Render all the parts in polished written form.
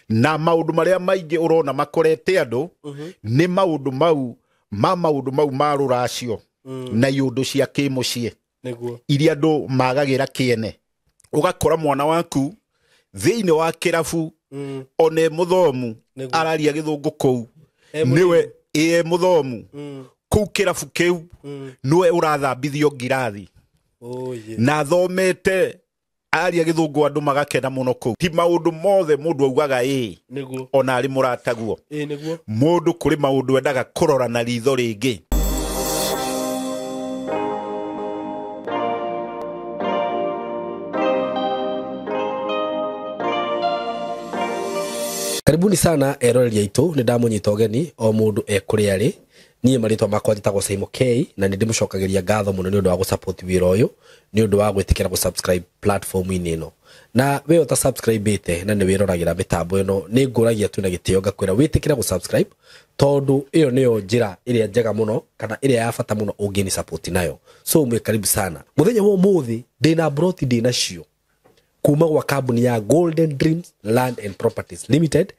na maundu maria maingi urona makorete andu ni maundu mau ma ruracio na iundu cia kimucie iria andu magagira kiene ugakora mwana waku thiini wa kirabu one muthomu araria githungu kou niwe muthomu kou kirabu kiu niwe urathambithio ngirathi na thomete aria githungu andu magakena muno kou ti maundu mothe mundu augaga ona ari murataguo mundu kuri maundu endaga kurora na ritho ringi. Karibuni sana eroreri aitu ni ndamunyita ogeni o mundu ekuri ari nie maritwa makwa njitagwo Simon K na ni ndimucokagiria ngatho muno ni undu wa gusupport wira uyu ni undu wa gwitikira gusubscribe platform ino na we uta subscribe ite na ni wiroragira mitambo ino ni nguragia tu na gitio ngakwira witikira gusubscribe tondu iyo niyo njira iria njega muno kana iria ya bata muno ungini support nayo so mwe karibu sana muthenya wo muthi ndina broti ndina cio kuma gwa kambuni ya Golden Dreams Land and Properties Limited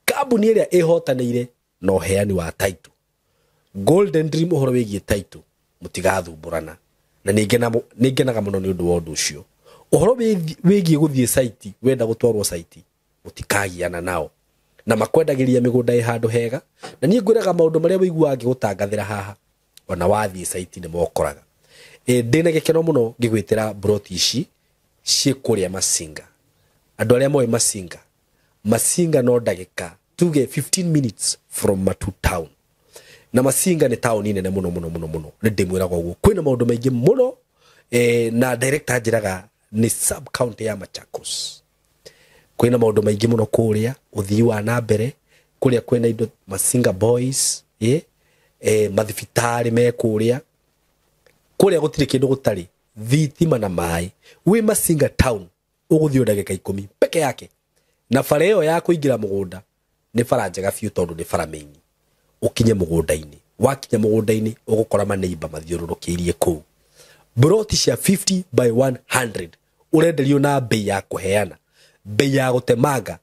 kambuni iria ihotanire no heani wa title Golden Dream uhoro wigie title mutigathumburana na ningenaga muno ni undu wa undu ucio uhoro wigie guthie site wenda gutwarwo site mutikagiana nao na makwendagiria migunda i handu hega na nie ngwiraga maundu maria wigua ngigutangathira haha ona wathie site ni mokoraga ndina gikeno muno ngigwitira broti ici kuria Masinga andu aria moe Masinga no ndagika tuge 15 minutes from Matu town na Masinga ni town nene muno ni ndimwiraga uguo kwina maundu maingi muno na director njiraga ni sub county ya Machakos kwina maundu maingi muno kuria uthii wa na mbere kuria kwina indo Masinga boys mathibitari me kuria gutire kindu gutari thitima na mai wi Masinga town uguthio ndagika 10 peke yake na fareo ya kuingira mugunda ni faranja biu tondu ni faramenyi ukinye mugunda-ini wakinya mugunda-ini ugukora maneiba mathiururukirie ku broti cia 50 by 100 urenderio na bei ya kuheana bei ya gutemanga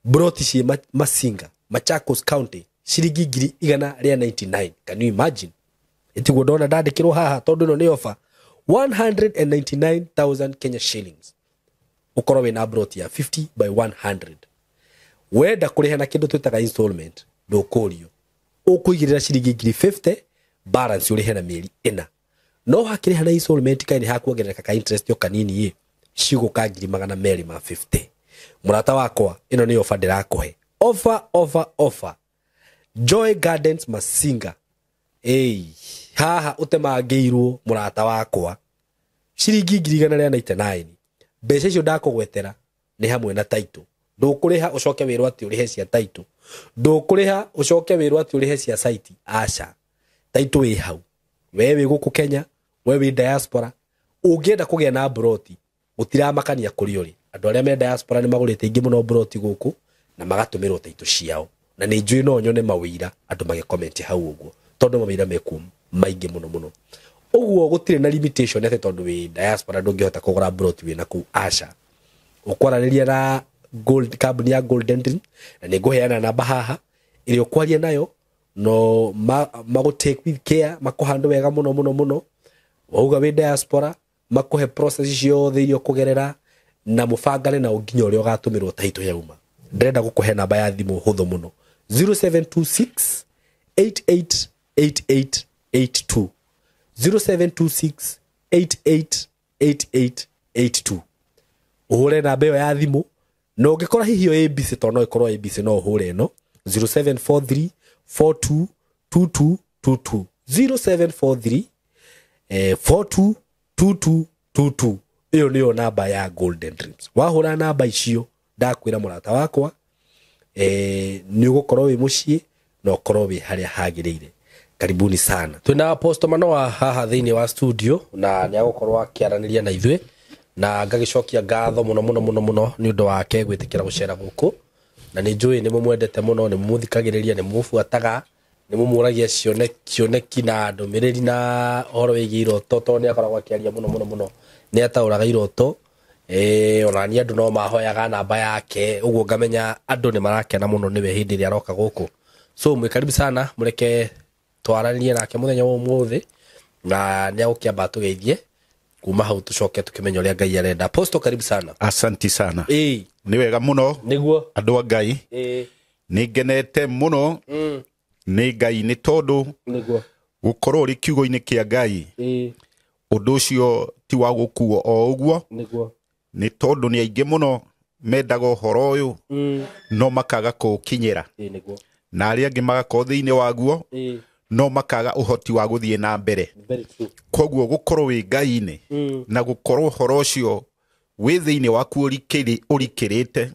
broti cia Masinga Machakos County shilingi 199 can you imagine itigo ndona ndandikirwo haha tondu no ni offer 199,000 Kenya shillings ukoro we na broti ya 50 by 100 wenda kuriha na kindu twitaga installment ndukurio ukuigirira shilingi 50 balance urihe na mieri 4 no hakiriha na installment kaini hakuongereka ka interest yo kanini ye shiguka 250 murata wakwa ino ni offer ndirakuhe offer Joy Gardens Masinga haha utemangiirwo murata wakwa shilingi 199 mbeca icio ndakugwetera ni hamwe na title ndukuriha ucoke wirwo ati urihe cia title ndukuriha ucoke wirwo ati urihe cia site acha title wi hau wewe guku Kenya wewe diaspora ungienda kugia na broti utiramakania kuri uri andu aria me diaspora ni magurite ingi muno broti guku na magatumirwo title ciao na ni njui no nyone mawira andu mage comment hau uguo tondu mawira meku maingi muno uguo gutire na limitation ate tondu wi diaspora ndungihota kugura broti wi na ku acha ukwaraniria na gold company ya Golden Dream na niguheana namba haha irio kwaria nayo no mago take with care makuhandu wega muno wauga wi diaspora makuhe process ciothe irio kugerera na mufangane na unginya uria ugatumirwo title yauma ndenda gukuhe namba ya thimu huthu muno 0726 888882 0726 888882 uhure namba yo ya thimu no ngikora hihio ABC to no ikorwo ABC no uhure no 0743 422222 0743 422222 iyo niyo namba ya Golden Dreams wahura namba icio ndakwira murata wakwa ni ugukorwo wi mucii no korwo wi haria hagirire karibuni sana twina Apostle Manoa haha thiini wa studio na ni agukorwo akiaraniria na ithwe na ngagicokia ngatho muno ni undu wake gwitikira gucera guku na ni njui ni mumwendete muno ni mumuthikagiriria ni mumufuataga ni mumuragia cioneki na ndumiriri na horo wigie iroto to ni akoragwo akiaria muno ni atauraga iroto ona ni andu no mahoyaga namba yake uguo ngamenya andu ni marakena muno niwe hindi ria roka guku so mwikaribu sana mureke twaranie nake muthenya wa umuthi na ni agukiamba tugeithie kuma hau tucoke tukimenya uria Ngai arenda. Apostle karibu sana. Asanti sana. Ni wega muno niguo andu a Ngai ni ngenete muno ni Ngai ni tondu niguo gukorwo ri kiugo-ini kia Ngai undu ucio ti wa gukuo o uguo niguo ni tondu ni aingi muno mendaga uhoro uyu no makaga kukinyira niguo na aria angi magakorwo thiini waguo no makaga uhoti wa guthie na mbere. Koguo gukorwo wi Ngai-ini na gukorwo uhoro ucio wi thiini waku urikirite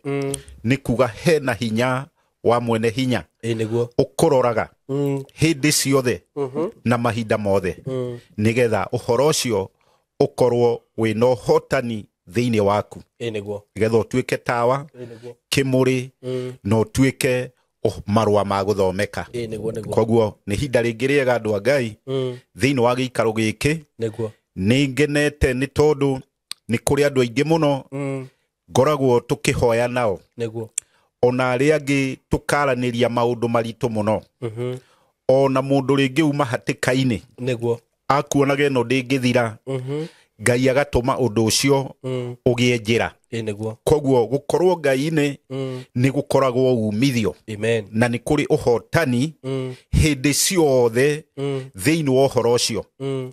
ni kuga hena hinya wa mwene hinya niguo ukororaga hindi ciothe na mahinda mothe nigetha uhoro ucio ukorwo wi no hotani thiini waku niguo getha utuike tawa kimuri no tuike marua ma guthomeka koguo ni hinda ringi riega andu a Ngai thiini wa giikaro giki ni ngenete ni tondu ni kuri andu aingi muno ngoragwo tukihoya nao ona aria angi tukaraniria maundu maritu muno ona mundu ringi uma hatikaini akuonaga no ndingithira Ngai agatuma undu ucio ugie njira koguo gukorwo Ngai-ini ni gukoragwo umithio na ni kuri uhotani hindi ciothe thiini wa uhoro ucio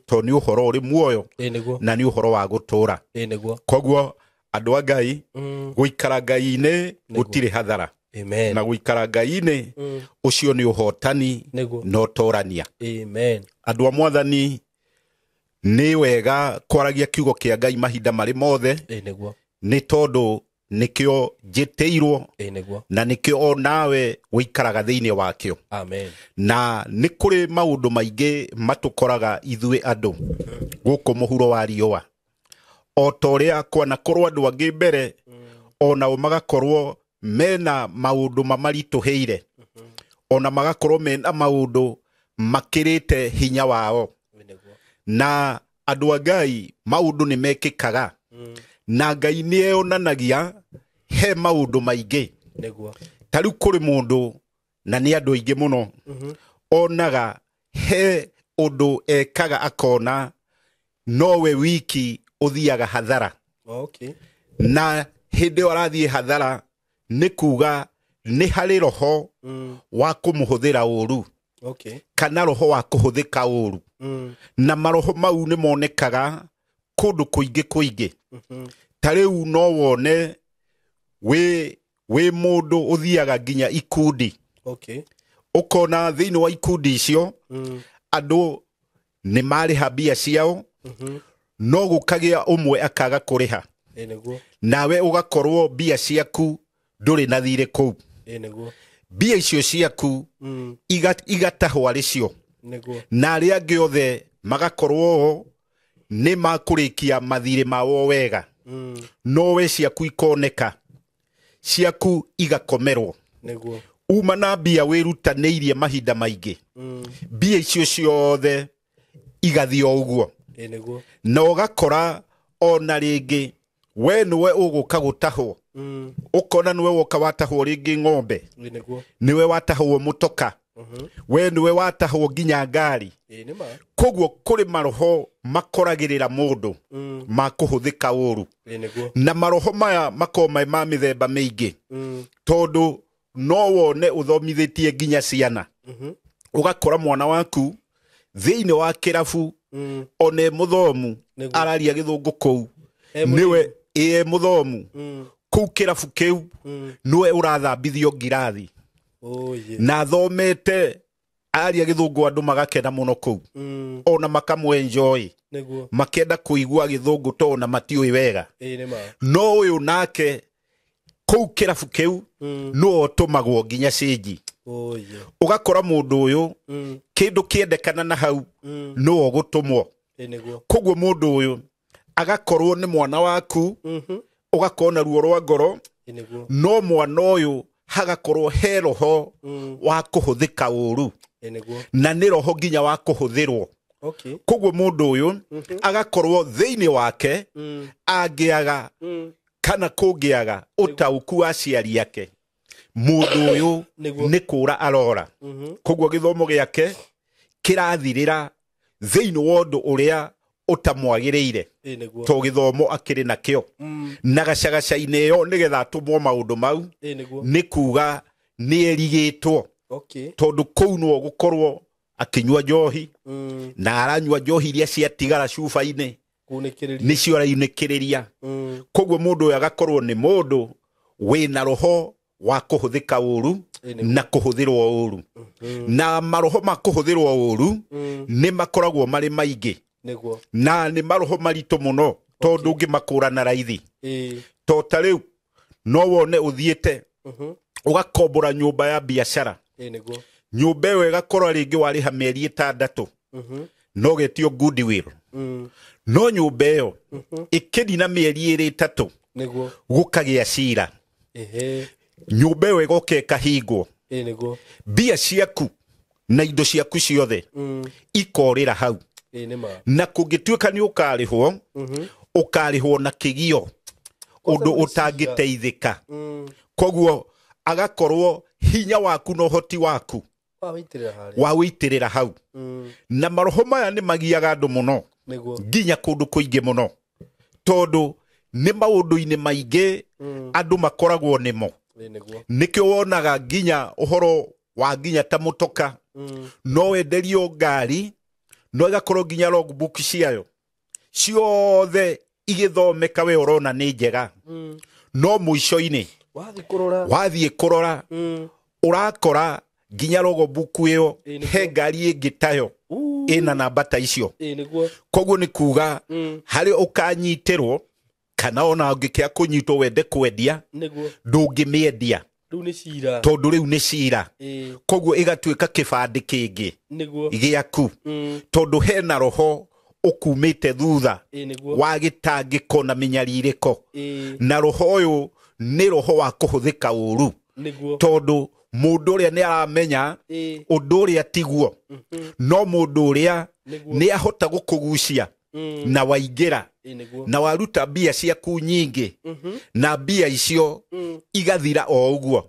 to ni uhoro uri muoyo na ni uhoro wa gutura koguo andu a Ngai guikara Ngai-ini gutiri hathara na guikara Ngai-ini ucio ni uhotani no torania andu a Mwathani ni wega kwaragia kiugo kia Ngai mahinda mari mothe ni tondu nikio njiteirwo na nikio onawe wikaraga thiini wakio na ni kuri maundu maingi matukoraga ithue andu guku muhuro wa riua o toria kwana korwo andu angi mbere ona magakorwo mena maundu mamarituheire ona magakorwo mena maundu makirite hinya wao na andu a Ngai maundu ni mekikaga na Ngai ni eonanagia he maundu maingi tariu kuri mundu na ni andu aingi muno onaga he undu ekaga akona nowe wiki uthiaga hathara na hindi arathie hathara ni kuga ni hari roho wa kumuhuthira uru kana roho wa kuhuthika uru na maroho mau ni monekaga kundu kuingi tariu no wone we mundu uthiaga nginya ikundi ukona thiini wa ikundi icio andu ni mariha mbia ciao no gukagia umwe akaga kuriha nawe ugakorwo mbia ciaku nduri na thire kuu mbia icio ciaku igatahwa ricio na aria angi othe magakorwo ni makurikia mathire mao wega nowe ciaku ikoneka ciaku igakomerwo uma na mbia wirutaniirie mahinda maingi mbia icio ciothe igathio uguo na ugakora ona ringi we niwe uguka gutahwo ukona niwe woka watahwo ringi ng'ombe niwe watahwo mutoka we niwe watahwo nginya ngari koguo kuri maroho makoragirira mundu makuhuthika uru na maroho maya makoma ma mithemba mingi tondu no wone uthomithitie nginya ciana ugakora mwana waku thiini wa kirabu one muthomu araria githungu kou niwe muthomu kou kirabu kiu niwe urathambithio ngirathi na thomete aria githungu andu magakena muno kou ona makamwenjoy makenda kuigua githungu to na matiui wega no uyu nake kou kirabu kiu no otumagwo nginya cinji ugakora mundu uyu kindu kiendekana na hau no ogutumwo koguo mundu uyu agakorwo ni mwana waku ugakona ruo rwa ngoro no mwana uyu hagakorwo he roho wa kuhuthika uru na ni roho nginya wa kuhuthirwo Okay. Koguo mundu uyu agakorwo thiini wake angiaga kana kungiaga utauku wa ciari yake mundu uyu ni kura arora. Koguo githomo giake kirathirira thiini wa undu uria utamwagiriire to githomo akiri nakio na gacagaca-ini iyo nigetha atumwo maundu mau ni kuga ni erigitwo tondu kuu no gukorwo akinywa njohi na aranywa njohi iria ciatigara cuba-ini nicio arayunĩkĩrĩria. Koguo mundu uyu agakorwo ni mundu wina roho wa kuhuthika uru na kuhuthirwo uru na maroho ma kuhuthirwo uru ni makoragwo mari maingi na ni maroho maritu muno tondu ngimakura na raithi to tariu no wone uthiete ugakombora nyumba ya biashara nyumba ĩyo ĩgakorwo rĩngĩ warĩha mĩeri 6 no getio goodwill no nyumba ĩyo ĩkĩnina mĩeri 3 gũkagĩa cira nyumba ĩyo ĩgoka ĩkahingwo mbia ciaku na indo ciaku ciothe ikorĩra hau na kũngĩtuĩka nĩ ũkarĩhwo na kĩgio ũndũ ũtangĩteithĩka. Koguo agakorwo hinya waku no hoti waku wa wĩitĩrĩra hau na maroho maya nĩ magiaga andũ mũno nginya kũndũ kũingĩ mũno tondu nĩ maũndũ-inĩ maingĩ andũ makoragwo nĩmo nĩkĩo wonaga nginya ũhoro wa nginya ta mũtoka no wenderio ngari no igakorwo nginya logbook ciayo ciothe igĩthomeka we ũrona nĩ njega no mũico-inĩ wathiĩ kũrora urakora nginya logbook ĩyo he ngari ĩngĩ tayo ĩna namba ta icio. Koguo nĩ kuga harĩ ũkanyitĩrwo kana ona ũngĩkĩa kũnyitwo wende kwendia ndũngĩmĩendia tondu riu ni cira. Koguo igatuĩka kĩbandĩ kĩngĩ gĩaku tondu hena roho ukumĩte thutha wa gĩtangĩko na mĩnyarirĩko na roho ũyũ nĩ roho wa kũhũthĩka ũru tondu mundu ũrĩa nĩ aramenya ũndũ ũrĩa tiguo no mundu ũrĩa nĩ ahota gũkũgucia na waingĩra na waruta mbia ciaku nyingĩ na mbia icio igathira o ũguo.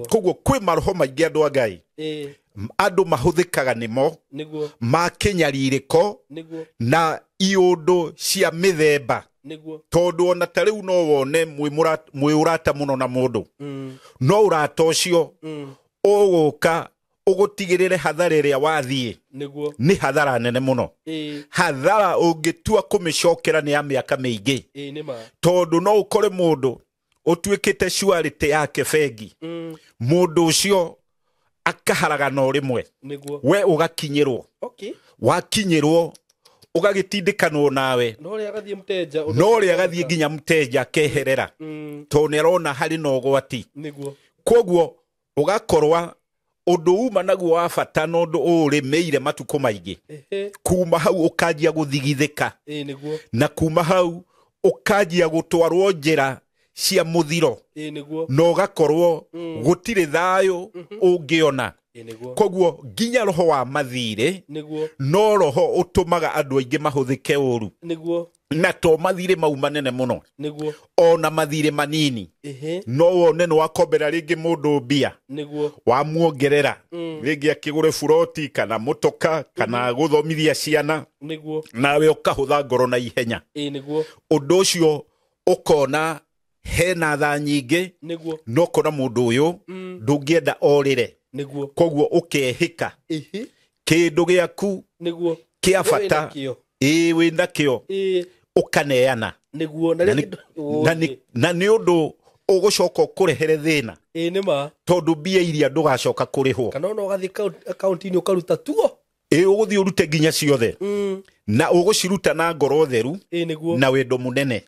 Koguo kwĩ maroho maingĩ andũ a Ngai andũ mahũthĩkaga nĩmo ma kĩnyarirĩko na iũndũ cia mĩthemba tondu ona ta rĩu no wone mwĩ ũrata mũno na mũndũ no ũrata ũcio ũgũka ũgũtigĩrĩre hathara ĩrĩa wathiĩ nĩ hathara nene mũno hathara ũngĩtua kũmĩcokera nĩ ya mĩaka mĩingĩ tondu no ũkore mũndũ ũtuĩkĩte surety yake bengi mũndũ ũcio akaharagana o rĩmwe we ũgakinyĩrwo wakinyĩrwo ũgagĩtindĩkanwo nawe no rĩa agathiĩ nginya mteja akeherera to nĩ arona harĩ na ũgwati. Koguo ũgakorwa ũndũ uma naguo wa bata na ũndũ ũrĩmĩire matukũ maingĩ kuma hau ũkanjia gũthigithĩka na kuma hau ũkanjia gũtwarwo njĩra cia mũthiro na ũgakorwo gũtirĩ thayũ ũngĩona. Koguo nginya roho wa mathirĩ no roho ũtũmaga andũ aingĩ mahũthĩke ũru na to mathirĩ mau manene mũno ona mathirĩ manini no wone nĩ wakombera rĩngĩ mũndũ mbia wamuongerera rĩngĩ akĩgũre buroti kana mũtoka kana gũthomithia ciana nawe ũkahũtha ngoro na ihenya. Ũndũ ũcio ũkona hena tha nyingĩ no kona mũndũ ũyũ ndũngĩenda orĩre koguo ũkehĩka kĩndũ gĩaku kĩa bata wĩna kĩo ũkaneana na nĩ ũndũ ũgũcoka ũkũrehere thĩna tondu mbia iria ndũgacoka kũrĩhwo kana ona ũgathiĩ akaunti-inĩ ũkaruta tuo ũgũthiĩ ũrute nginya ciothe na ũgũciruta na ngoro theru na wendo mũnene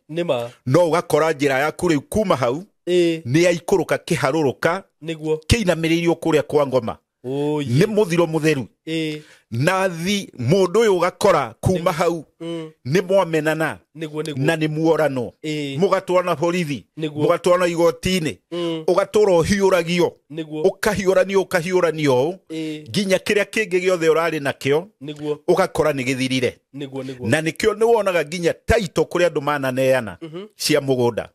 no ũgakora njĩra yaku rĩu kuma hau nĩ yaikũrũka kĩharũrũka kĩinamĩrĩirio kũrĩa kwa ngoma nĩ mũthiro mũtheru nathi mũndũ ũyũ ũgakora kuma hau nĩ mwamenana na nĩ muorano mũgatwarana borithi mũgatwarana igoti-inĩ ũgatũra ũhiũragio ũkahiũranio nginya kĩrĩa kĩngĩ gĩothe ũrarĩ nakĩo ũgakora nĩ gĩthirire na nĩkĩo nĩ wonaga nginya taito kũrĩ andũ mananeana cia mũgũnda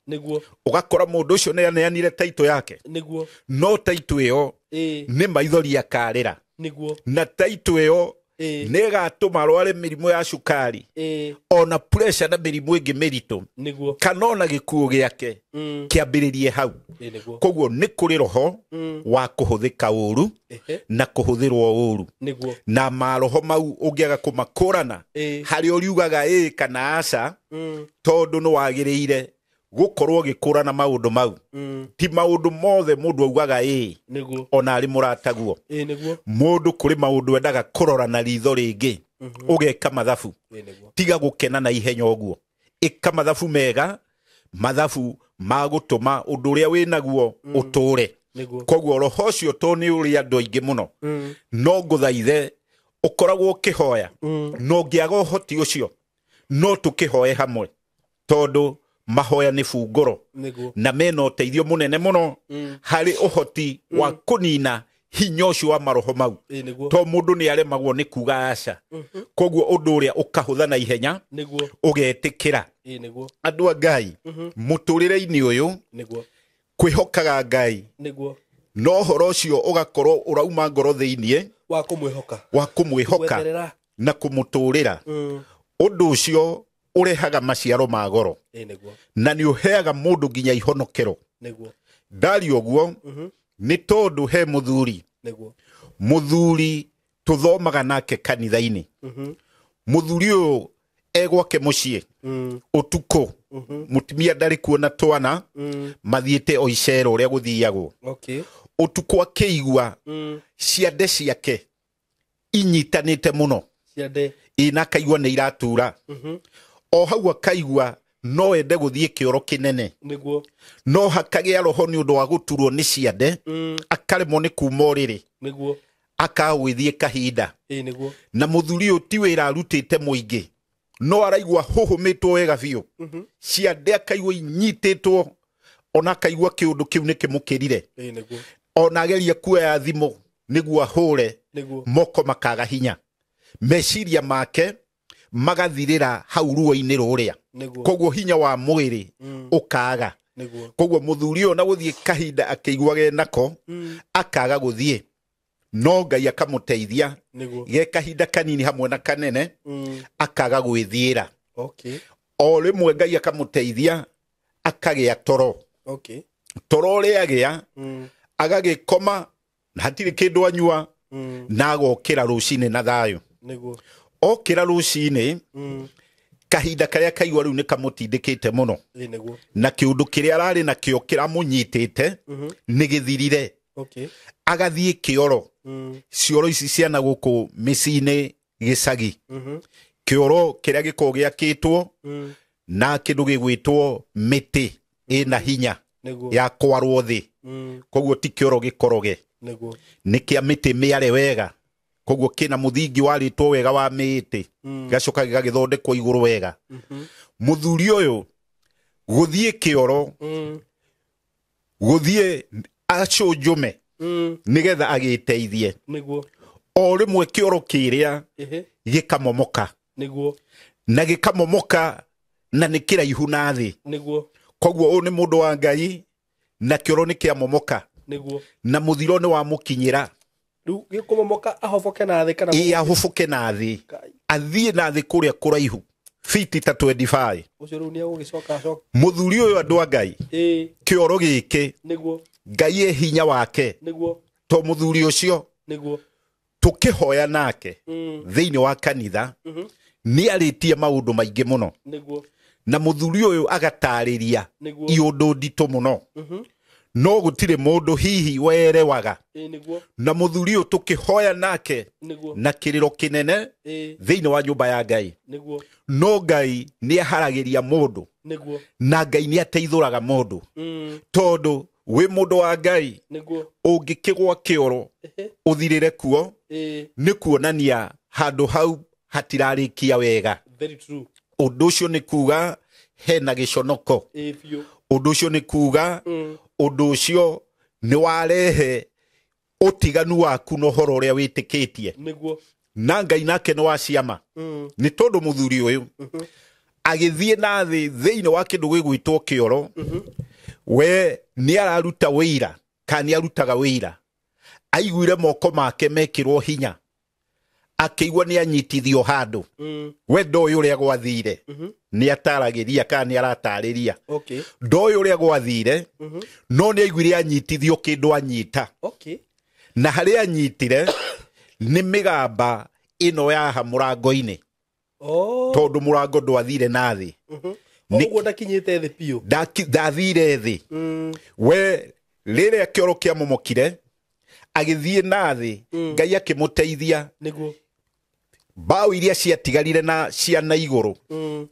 ũgakora mũndũ ũcio nĩ aneanire taito yake no taito ĩyo nĩ maithori akarĩra na taito ĩyo nĩ ĩgatũma arware mĩrimũ ya cukari ona pressure na mĩrimũ ĩngĩ mĩritũ kana ona gĩkuũ gĩake kĩambĩrĩrie hau koguo nĩ kũrĩ roho wa kũhũthĩka ũru na kũhũthĩrwo ũru na maroho mau ũngĩaga kũmakũrana harĩ ũriugaga kana aca tondũ nĩ wagĩrĩire gũkorwo gĩkũrana maũndũ mau ti maũndũ mothe mũndũ augaga ona arĩ mũrataguo mũndũ kũrĩ maũndũ endaga kũrora na ritho rĩngĩ ũgeka mathabu tiga gũkena na ihenya ũguo ĩka mathabu mega mathabu ma gũtũma ũndũ ũrĩa wĩnaguo ũtũre koguo roho ũcio to nĩ ũrĩ andũ aingĩ mũno no ngũthaithe ũkoragwo ũkĩhoya no ngĩaga ũhoti ũcio no tũkĩhoye hamwe tondũ mahoya nĩ bungũro na mena ũteithio mũnene mũno harĩ ũhoti wa kũnina hinya ũcio wa maroho mau to mũndũ nĩ aremagwo nĩ kuga aca koguo ũndũ ũrĩa ũkahũtha na ihenya ũgetĩkĩra andũ a Ngai mũtũrĩre-inĩ ũyũ kwĩhokaga Ngai no ũhoro ũcio ũgakorwo ũrauma ngoro thĩinĩ wa kũmwĩhoka na kũmũtũrĩra ũndũ ũcio ũrehaga maciaro ma goro na nĩ ũheaga mũndũ nginya ihonokero ndari ũguo nĩ tondũ he mũthuri tũthomaga nake kanitha-inĩ mũthuri ũyũ egwake mũciĩ ũtukũ mũtumia ndarĩ kuona twana mathiĩte o icera ũrĩa gũthiagwo ũtukũ akĩigua ciande ciake inyitanĩte mũno ina akaigua nĩ iratura o hau akaigua no ende gũthiĩ kĩoro kĩnene no hakagĩa roho nĩ ũndũ wa gũturwo nĩ ciande akaremwo nĩ kuma ũrĩrĩ akagwĩthiĩ kahinda na mũthuri ũyũ ti wĩra arutĩte mũingĩ no araigua hũhũmĩtwo wega biũ ciande akaigua inyitĩtwo ona akaigua kĩũndũ kĩu nĩ kĩmũkĩrire ona ageria kuoya thimũ nĩguo ahũre moko makaga hinya meciria make magathirĩra hau ruo-inĩ rũrĩa koguo hinya wa mwĩrĩ ũkaga koguo mũthuri ũyũ na gũthiĩ kahinda akĩiguage nako akaga gũthiĩ no Ngai akamũteithia ge kahinda kanini hamwe na kanene akaga gwĩthiĩra o rĩmwe Ngai akamũteithia akagĩa toro toro ũrĩa agĩa agagĩkoma na hatirĩ kĩndũ anyua na agokĩra rũcinĩ na thayũ okĩra rũcinĩ kahinda karĩa kaigua rĩu nĩ kamũtindĩkĩte mũno na kĩũndũ kĩrĩa ararĩ nakĩo kĩramũnyitĩte nĩ gĩthirire agathiĩ kĩoro cioro ici ciana gũkũ mĩciĩ-inĩ gĩcagi kĩoro kĩrĩa gĩkoragwo gĩakĩtwo na kĩndũ gĩgwĩtwo mĩtĩ ĩna hinya ya kwarwo thĩ koguo ti kĩoro gĩkoroge nĩ kĩa mĩtĩ mĩare wega koguo kĩna mũthingi warĩtwo wega wa mĩtĩ gacoka gĩgagĩthondekwo igũrũ wega mũthuri ũyũ gũthiĩ kĩoro gũthiĩ acũnjũme nĩgetha agĩteithie o rĩmwe kĩoro kĩrĩa gĩkamomoka na gĩkamomoka na nĩ kĩraihu na thĩ koguo ũyũ nĩ mũndũ wa Ngai na kĩoro nĩ kĩamomoka na mũthiro nĩ wamũkinyĩra gĩkũmomoka ahoboke na thĩ kana ahoboke na thĩ athiĩ na thĩ kũrĩa kũraihu fiti ta 25 ũcio rĩu nĩ agũgĩcoka acoka mũthuri ũyũ andũ a Ngai kĩoro gĩkĩ Ngai e hinya wake to mũthuri ũcio tũkĩhoya nake thĩinĩ wa kanitha nĩ arĩtie maũndũ maingĩ mũno na mũthuri ũyũ agatarĩria iũndũ nditũ mũno no gũtirĩ mũndũ hihi werewaga na mũthuri ũyũ tũkĩhoya nake na kĩrĩro kĩnene thĩinĩ wa nyũmba ya Ngai no Ngai nĩ aharagĩria mũndũ na Ngai nĩ ateithũraga mũndũ tondũ we mundu wa Ngai ungikigwa kioro uthirire kuo ni kuonania handu hau hatirarikia wega. Very true. Undu ucio ni kuga hena giconoko. Undu ucio ni kuga undu ucio ni warehe utiganu waku no horo uria witikitie. Na Ngai nake no waciama. Ni tondu muthuri uyu agithie na thiini wa kindu gigwitwo kioro we ni araruta wira kani arutaga wira aiguire moko make mekirwo hinya akigwa ni anyitithio handu we ndoy uria gwathire ni ataragiria kani aratariria ndoy uria gwathire no ni aiguire anyitithio kindu anyita na hari anyitire ni migamba ino ya ha murango-ini tondu murango ndwathire na thi Oguo ndakinyite thi piu ndathire thi we rire kioro kia momokire agithie na thi Ngai akimuteithia niguo bao iria ciatigarire na cia na iguru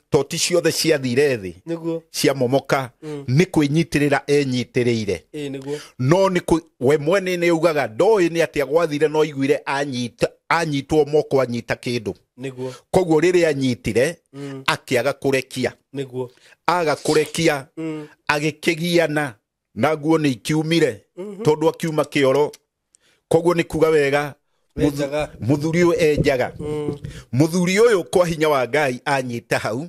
to ti ciothe ciathire thi niguo cia momoka ni kwinyitirira enyitiriire niguo no ni we mwene ni ugaga ndoi ni atia gwathire no iguire anyitwo moko anyita kindu niguo koguo riri anyitire akiaga kurekia niguo aga kurekia agikigiana na nguo ni ikiumire tondu akiuma kioro koguo ni kuga wega muthuri uyu enjaga muthuri uyu kwa hinya wa Ngai anyita hau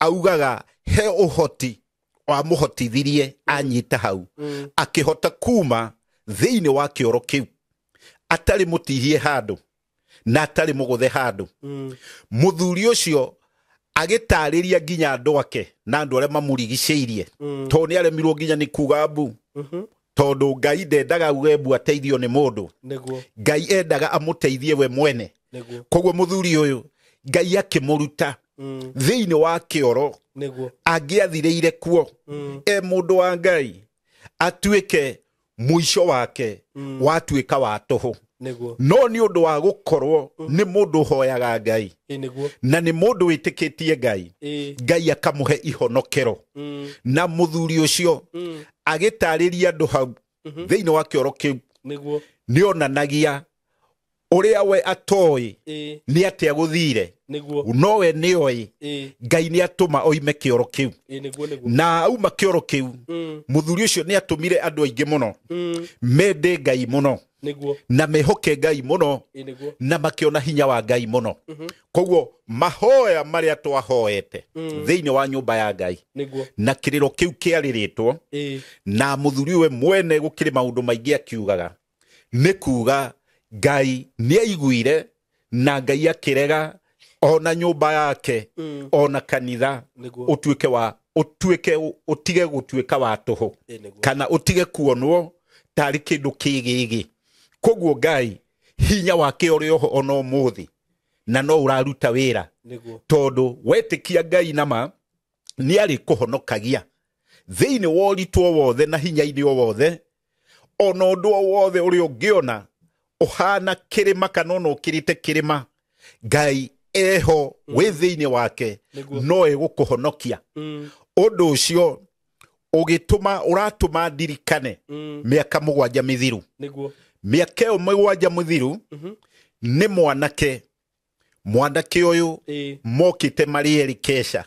augaga he uhoti wa muhotithirie anyita hau akihota kuma thiini wa kioro kiu atari mutihie handu na atari muguthe handu muthuri ucio agitariria nginya andu ake na andu aria mamurigiceirie to ni aremirwo nginya ni kuga mbu tondu Ngai ndendaga ugembu ateithio ni mundu Ngai endaga amuteithie we mwene koguo muthuri uyu Ngai akimuruta thiini wa kioro angiathireire kuo mundu wa Ngai atuike muico wake watuika wa tuhu no ni undu wa gukorwo ni mundu hoyaga Ngai na ni mundu witikitie Ngai Ngai akamuhe ihonokero na muthuri ucio agitariria andu hau thiini wa kioro kiu ni onanagia uria we atoi ni atia guthire no we ni oi Ngai ni atuma oime kioro kiu na auma kioro kiu muthuri ucio ni atumire andu aingi muno mende Ngai muno na mehoke Ngai muno na makiona hinya wa Ngai muno koguo mahoya maria twahoete thiini wa nyumba ya Ngai na kiriro kiu kiariritwo na muthuri we mwene gukiri maundu maingi akiugaga ni kuga Ngai ni aiguire na Ngai akirega ona nyumba yake ona kanitha utige gutuika wa tuhu kana utige kuonwo tari kindu kigigi koguo Ngai hinya wake uri oho ona umuthi na no uraruta wira tondu wetikia Ngai nama ni ari kuhonokagia thiini wa uritwo wothe na hinya-ini wothe ona undu wothe uri ungiona uhana kirima kana no kirite kirima Ngai eho we thiini wake no egukuhonokia undu ucio ugituma uratuma ndirikane miaka 7 mithiru miaka 7 mithiru ni mwanake uyu mokite marieri kesha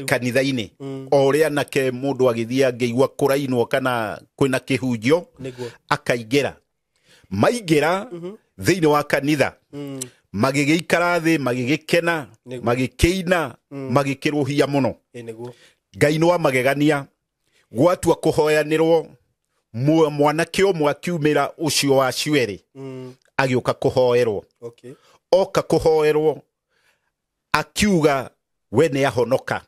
kanitha-ini oria nake mundu agithia ngeigua kurainwo kana kwina kihunjio akaingira maingira thiini wa kanitha magigiikara thi magigikena magikiina magikiruhia muno Ngai no amagegania gwatua kuhoyanirwo mwanake umwe akiumira ucio wa ciweri agioka kuhoerwo oka kuhoerwo akiuga we ni ahonoka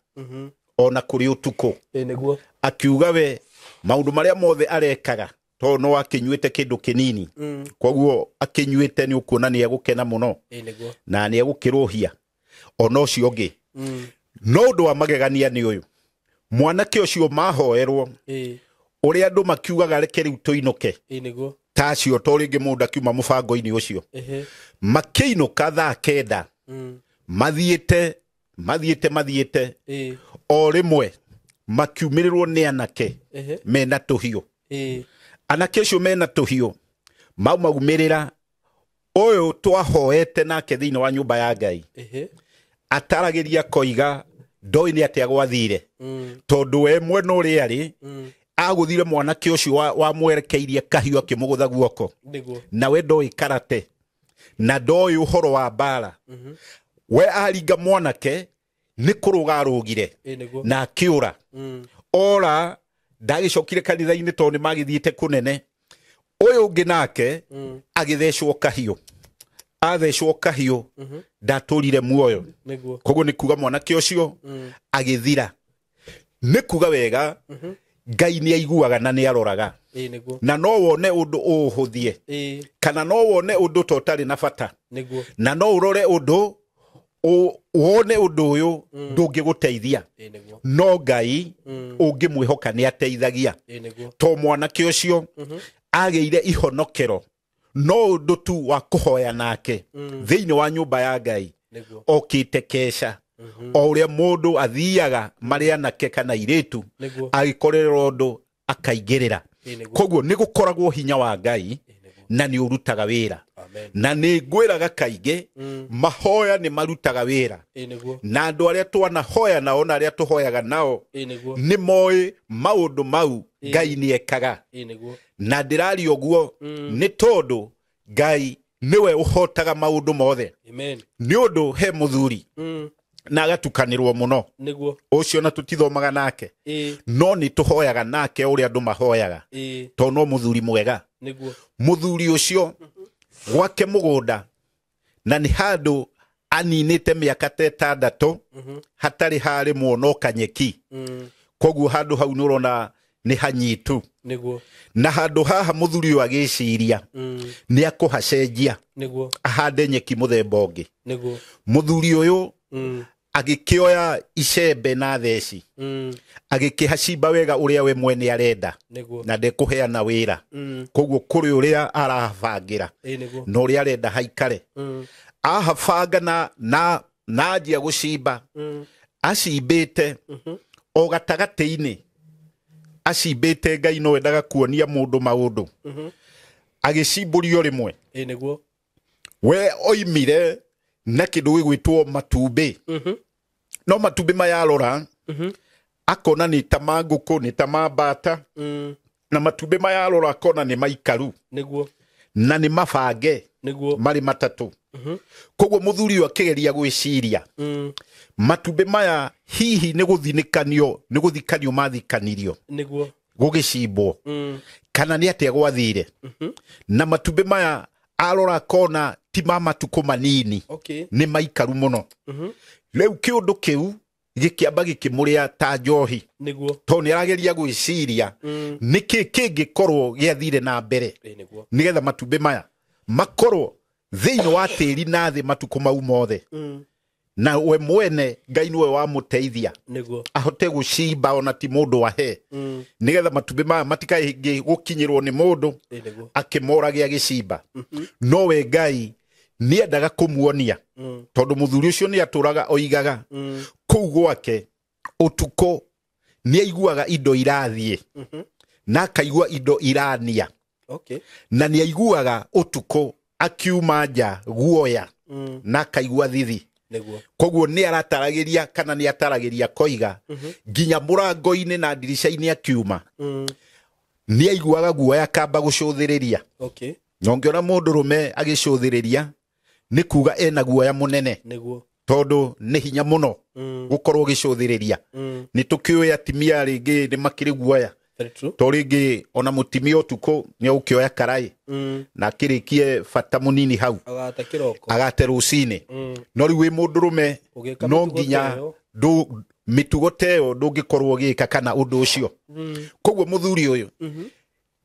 ona kuri utuku akiuga we maundu maria mothe arekaga to no akinyuite kindu kinini koguo akinyuite ni ukuona ni egukena muno na ni egukiruhia ona ucio ngi no ndu wa magegania ni uyu mwanake ucio mahoerwo uri andu makiugaga reke riu tuinuke tacio to ringi mundu akiuma mubango-ini ucio makiinuka thaa 9 mathiite o rimwe makiumirirwo ni anake mena tuhio anake cio mena tuhio maumirira uyu twahoete nake thiini wa nyumba ya Ngai ataragiria koiga ndoi ni atia gwathire tondu we mwena uri ari aguthire mwanake ucio wa mwerekeirie kahio akimugutha guoko na we ndoi karate na ndoi uhoro wa mbara we aringa mwanake ni kuruga rugire na akiura ora ndagicokire kanitha-ini tondu magithiite kunene uyu ungi nake agithecwo kahio athecwo kahio ndaturire muoyo koguo ni kuga mwanake ucio agithira ni kuga wega Ngai ni aiguaga na ni aroraga na no wone undu uhuthie kana no wone undu totari na bata na no urore undu wone undu uyu ndungiguteithia no Ngai ungimwihoka ni ateithagia to mwanake ucio ageire ihonokero no undu tu wa kuhoya nake thiini wa nyumba ya Ngai okite kesha o uria mundu athiaga maria nake kana iritu agikorerwo undu akaigirira koguo ni gukoragwo hinya wa Ngai na ni urutaga wira na ni ngwiraga kaingi mahoya ni marutaga wira na andu aria twanahoya nao na aria tuhoyaga nao ni moi maundu mau Ngai ni ekaga na ndirari uguo ni tondu Ngai niwe uhotaga maundu mothe ni undu he muthuri na agatukanirwo muno ucio na tutithomaga nake no ni tuhoyaga nake uria andu mahoyaga to no muthuri mwega muthuri ucio gwake mugunda na ni handu aninite miaka 6 hatari hari muno kanyeki koguo handu hau nurona ni hanyitu na handu haha muthuri wa giciria ni akuhacenjia ahande nyeki muthemba ungi muthuri uyu agikioya icembe na theci agikihacimba wega uria we mwene arenda na ndekuheana wira koguo kuri uria arabangira no uria arenda haikare ahabanga na ajia gucimba acimbite o gatagati-ini acimbite Ngai no endaga kuonia mundu maundu agicimburio rimwe we oimire na kindu gigwitwo matumbi no matumbi mayarora akona ni tamanguku ni tamambata na matumbi mayarora akona ni maikaru na ni mabange mari matatu koguo muthuri wa kigeria gwiciria matumbi maya hihi ni guthikanio mathikanirio gugicimbwo kana ni atia gwathire na matumbi maya arora kona ti mamatuko manini ni maikaru muno riu kiundu kiu gikiamba gikimuria ta njohi to ni arageria gwiciria niki kingikorwo giathire na mbere nigetha matumbi maya makorwo thiini wa tiri na thi matuko mau mothe na we mwene Ngai niwe wa muteithia ahote gucimba ona ti mundu wahe nigetha matumbi maya matikaingi gukinyirwo ni mundu akimorage agicimba no we Ngai ni endaga kumuonia tondu muthuri ucio ni aturaga oigaga kuu gwake utuko ni aiguaga indo irathie na akaigua indo irania na ni aiguaga utuko akiuma nja guoya na akaigua thithi koguo ni arataragiria kana ni ataragiria koiga nginya murango-ini na ndirisha-ini akiuma ni aiguaga guoya kamba gucuthiriria nongiona mundu rume agicuthiriria ni kuga ena guoya munene tondu ni hinya muno gukorwo gicuthiriria ni tukioya atimia ringi ni makiri guoya to ringi ona mutimia utuko ni ukioya karai na kirikie fata munini hau agate rucini no riu wi mundu rume no nginya mitugo teo ndungikorwo gika kana undu ucio koguo muthuri uyu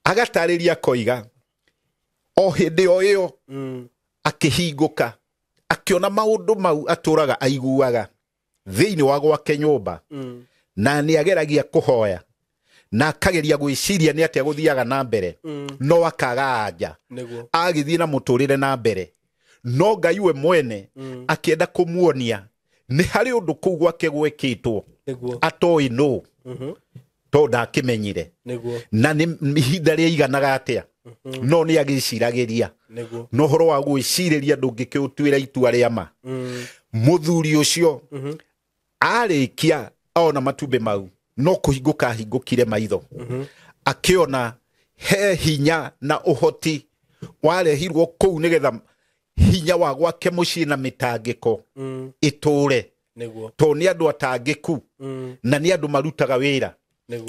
agatariria koiga o hindi o iyo akihinguka akiona maundu mau aturaga aiguaga thiini wa gwake nyumba na ni ageragia kuhoya na akageria gwiciria ni atia guthiaga na mbere no akaga anja agithie na muturire na mbere no Ngai we mwene akienda kumuonia ni hari undu kuu gwake gwekitwo atoi no to ndakimenyire na ni ihinda ria iganaga atia no ni agiciragiria no horo wa gwiciriria ndungikiutwira itua ria ma muthuri ucio arikia ona matumbe mau no kuhinguka hingukire maitho akiona he hinya na uhoti warehirwo kuu nigetha hinya wa gwake mucii na mitangiko iture to ni andu atangiku na ni andu marutaga wira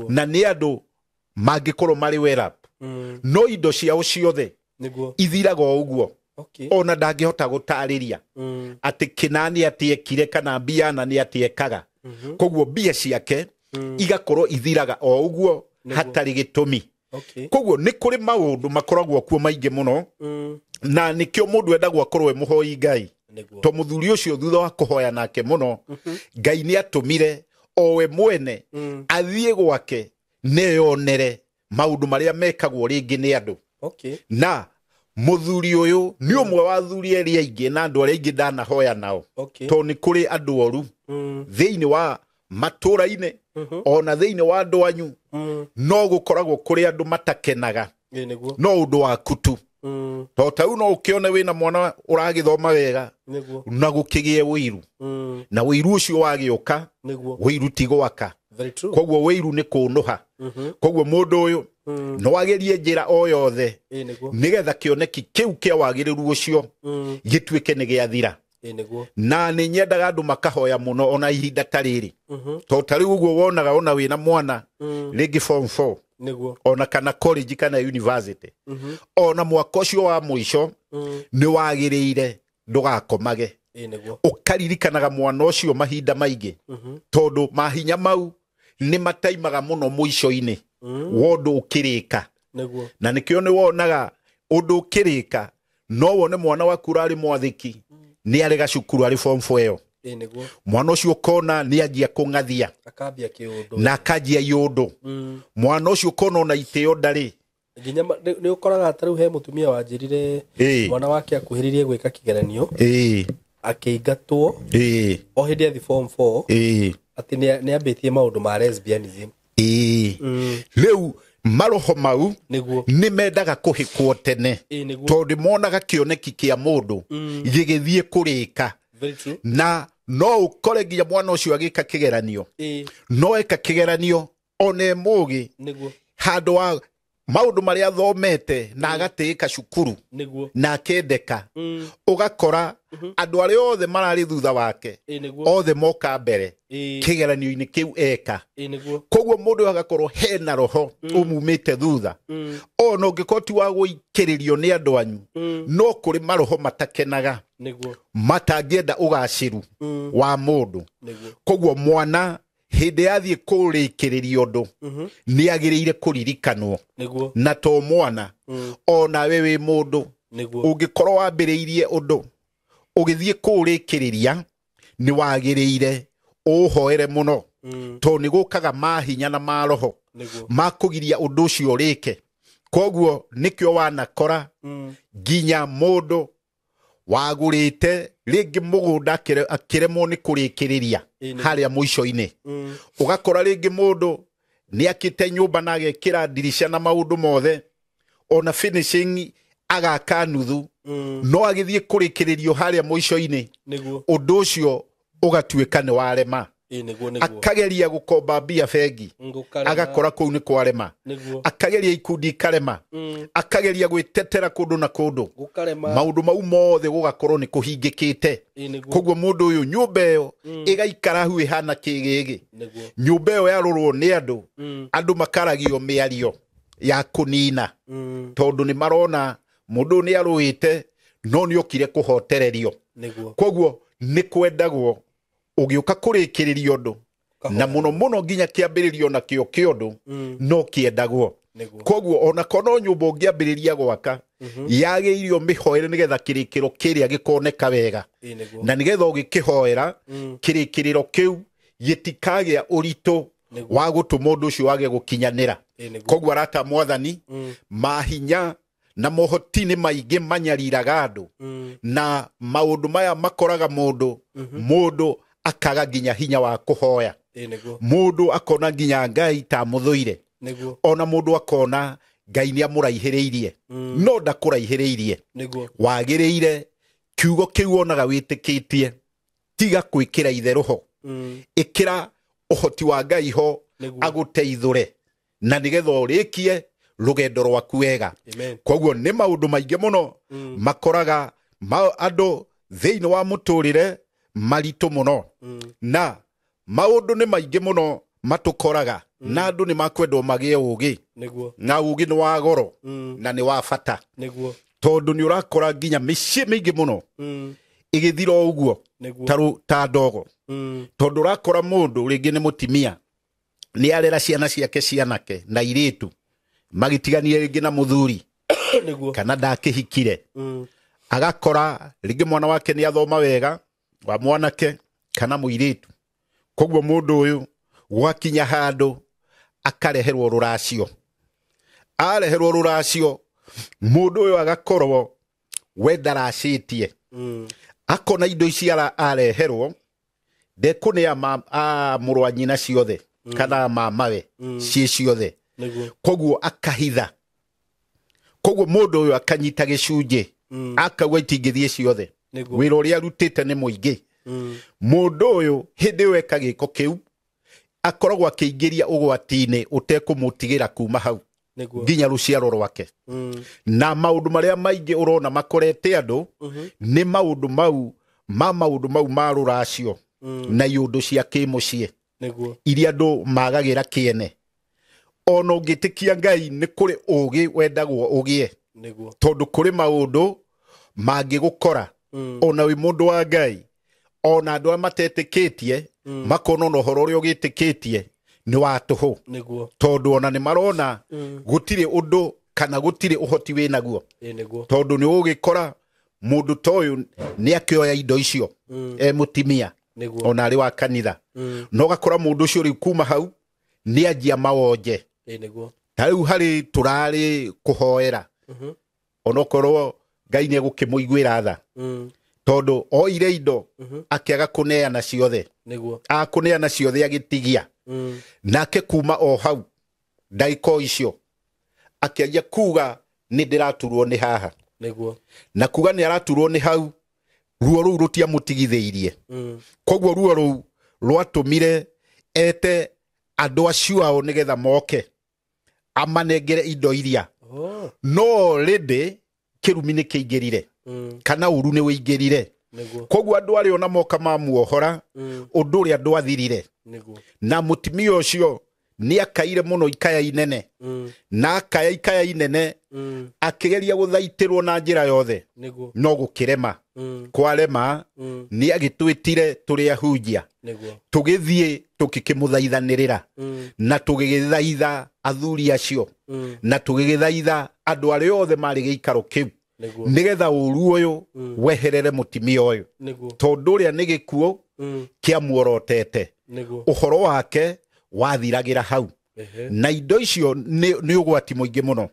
na ni andu mangikorwo mari well up no indo ciao ciothe ithiraga uguo ona ndangihota gutariria ati kinani atiekire kana biana ni atiekaga koguo bia ciake igakorwo ithiraga o uguo hatari gitumi koguo ni kuri maundu makoragwo kuo maingi muno na nikio mundu endagwo akorwo e muhoi Ngai to muthuri ucio thutha wa kuhoya nake muno Ngai ni atumire owe mwene athie gwake neyonere maundu maria mekagwo ringi ni andu na muthuri uyu ni umwe wa thuri eria ingi na andu aria ingi ndanahoya nao to ni kuri andu oru thiini wa matura-ine ona thiini wa andu anyu no gukoragwo kuri andu matakenaga no undu wa kutu to tau no ukione wina mwana uragithoma wega na gukigie wiru na wiru ucio wagiuka wiru tigwaka koguo wiru ni kunuha koguo mundu uyu no wagerie njira o yothe nigetha kioneki kiu kia wagiriru ucio gituike ni giathira na ni nyendaga andu makahoya muno ona ihinda tariri to tari uguo wonaga ona wina mwana ringi form 4 ona kana college kana university ona mwaka ucio wa muico ni wagiriire ndugakomage ukaririkanaga mwana ucio mahinda maingi tondu mahinya mau ni mataimaga muno muico-ini wondu ukirika na nikio ni wonaga undu ukirika no wone mwana waku urari mwathiki ni arega cukuru ari form 4 yo mwana ucio kona ni anjia kungathia akambia kiundu na akajia yundu mwana ucio kona ona iteo ndari nginya ni ukoraga atariu he mutumia wanjirire mwana wake akuhiririe gwika kigeranio akiingatwo o hindi athi form 4 ati ni ambitie maundu ma lesbianism leu maroho mau ni mendaga kuhikwo tene tondu monaga kioneki kia mundu gigithie kurika na no ukore nginya mwana ucio agika kigeranio no eka kigeranio one mugi handu wa maundu maria thomete na agatika cukuru na kendeka ugakora andu aria othe marari thutha wake othe moka mbere kigeranio-ini kiu eka koguo mundu agakorwo hena roho umumite thutha ona ungikoti wa guikiririo ni andu anyu no kuri maroho matakenaga matangienda ugaciru wa mundu koguo mwana hindi athie kurikiririo ndu ni agiriire kuririkanwo na to mwana ona wewe mundu ungikorwo wambiriirie undu ugithie kurikiriria ni wagiriire uhoere muno to ni gukaga mahinya na maroho makugiria undu ucio rike koguo nikio wanakora ginya mundu wagurite ringi mugunda akiremwo ni kurikiriria haria muico-ini ugakora ringi mundu ni akite nyumba na agekira dirisha na maundu mothe ona finishing agaka nuthu no agithie kurikiririo haria muico-ini undu ucio ugatuika ni warema akageria gukomba mbia bengi agakora kuu ni kwarema akageria ikundi karema akageria gwitetera kundu na kundu maundu mau mothe gugakorwo ni kuhingikite koguo mundu uyu nyumba iyo igaikara hu ihana kigigi nyumba iyo yarorwo ni andu makaragio miario ya kunina tondu ni marona mundu ni aruite no ni okire kuhotererio koguo ni kwendagwo ugiuka kurikiririo ndu na muno muno nginya kiambiririo na kio kiondu no kiendagwo koguo ona kono nyumba ungiambiriria gwaka yagiirio mihoere nigetha kirikiro kiria gikoneka wega na nigetha ugikihoera kirikiriro kiu gitikagia urito wa gutuma undu ucio wage gukinyanira koguo arata mwathani mahinya na mohotini maingi manyariraga andu na maundu maya makoraga mundu akaga ginya hinya wa kuhoya mundu akona nginya Ngai ta muthuire ona mundu akona Ngai ni amuraihiriirie no ndakuraihiriirie wagiriire kiugo kiu onaga witikitie tiga kwikira itheruho ikira uhoti wa Ngai ho aguteithure na nigetha urikie rugendo rwaku wega koguo ni maundu maingi muno makoraga andu thiini wa muturire maritu muno na maundu ni maingi muno matukoraga na andu ni makwendwo magie ugi na ugi ni wa goro na ni wa bata tondu ni urakora nginya micii mingi muno igithira uguo ta ndogo tondu urakora mundu ringi ni mutimia ni arera ciana ciake cianake na iritu magitiganie ringi na muthuri kana ndakihikire agakora ringi mwana wake ni athoma wega wa mwanake kana muiritu koguo mundu uyu gwakinya handu akareherwo ruracio areherwo ruracio mundu uyu agakorwo we ndaracitie akona indo ici areherwo ndekunia murwa nyina ciothe kana mamawe cie ciothe koguo akahitha koguo mundu uyu akanyita gicunji akauga itingithie ciothe wira uria arutite ni muingi mundu uyu hindi weka giko kiu akoragwo akiingiria ugwati-ini utekumutigira kuma hau nginya ruciaro rwake na maundu maria maingi urona makorete andu ni maundu mau ma ruracio na iundu cia kimucie iria andu magagira kiene ono ngitikia Ngai ni kuri ugi wendagwo ugie tondu kuri maundu mangigukora ona wi mundu wa Ngai ona andu amatetikitie makona no horo uri ugitikitie ni watuhu tondu ona ni marona gutire undu kana gutire uhoti we naguo tondu ni ugikora mundu toyu ni akioya indo icio mutimia ona ari wa kanitha no gakora mundu ucio ri kuma hau ni anjia mawonje tariu hari turari kuhoera onokorwo Ngai ni gukimuiguira tha tondu oire indo akiaga kuneana ciothe akuneana ciothe agitigia nake kuma o hau ndaiko icio akiagia kuga ni ndiraturwo ni haha na kuga ni araturwo ni hau ruo ru rutia mutigitheirie koguo ruo ru rwatumire ete andu acio ao nigetha moke amanengere indo iria no rede kirumi ni kiingirire kana uru ni wingirire koguo andu ari ona moka mamuohora undu uri andu athirire na mutimio ucio ni akaire muno ikaya inene na akaya ikaya inene akigeria guthaitirwo na njira yothe no gukirema kwarema ni agitwitire turi ahunjia tugithie tukikimuthaithanirira na tugigithaitha athuri acio na tugigithaitha andu ari yothe mari giikaro kiu nigetha uru uyu weherere mutimio uyu tondu ria ni gikuo kia muorotete uhoro wake wathiragira hau na indo icio ni ugwati muingi muno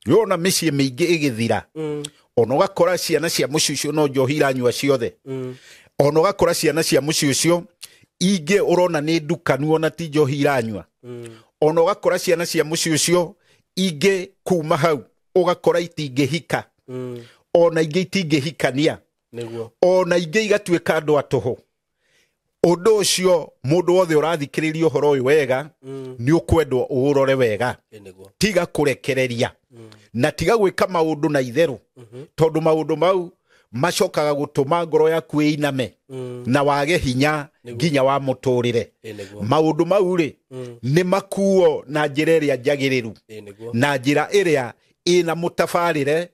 yona micii mingi igithira ono gakora ciana cia mucicio no njohi iranyua ciothe ono gakora ciana cia mucicio ingi urona ni ndukanu ona ti njohi iranyua ono gakora ciana cia mucicio ingi kuma hau ugakora itingihika ona ingi itingihikania ona ingi igatuika andu atuhu undu ucio mundu wothe urathikiriria uhoro uyu wega ni ukwendwo urore wega tiga kurekereria na tiga gwika maundu na itheru tondu maundu mau macokaga gutuma ngoro yaku iname na wage hinya nginya wa muturire maundu mau ri ni makuo na njira iria njagiriru na njira iria ina mutafarire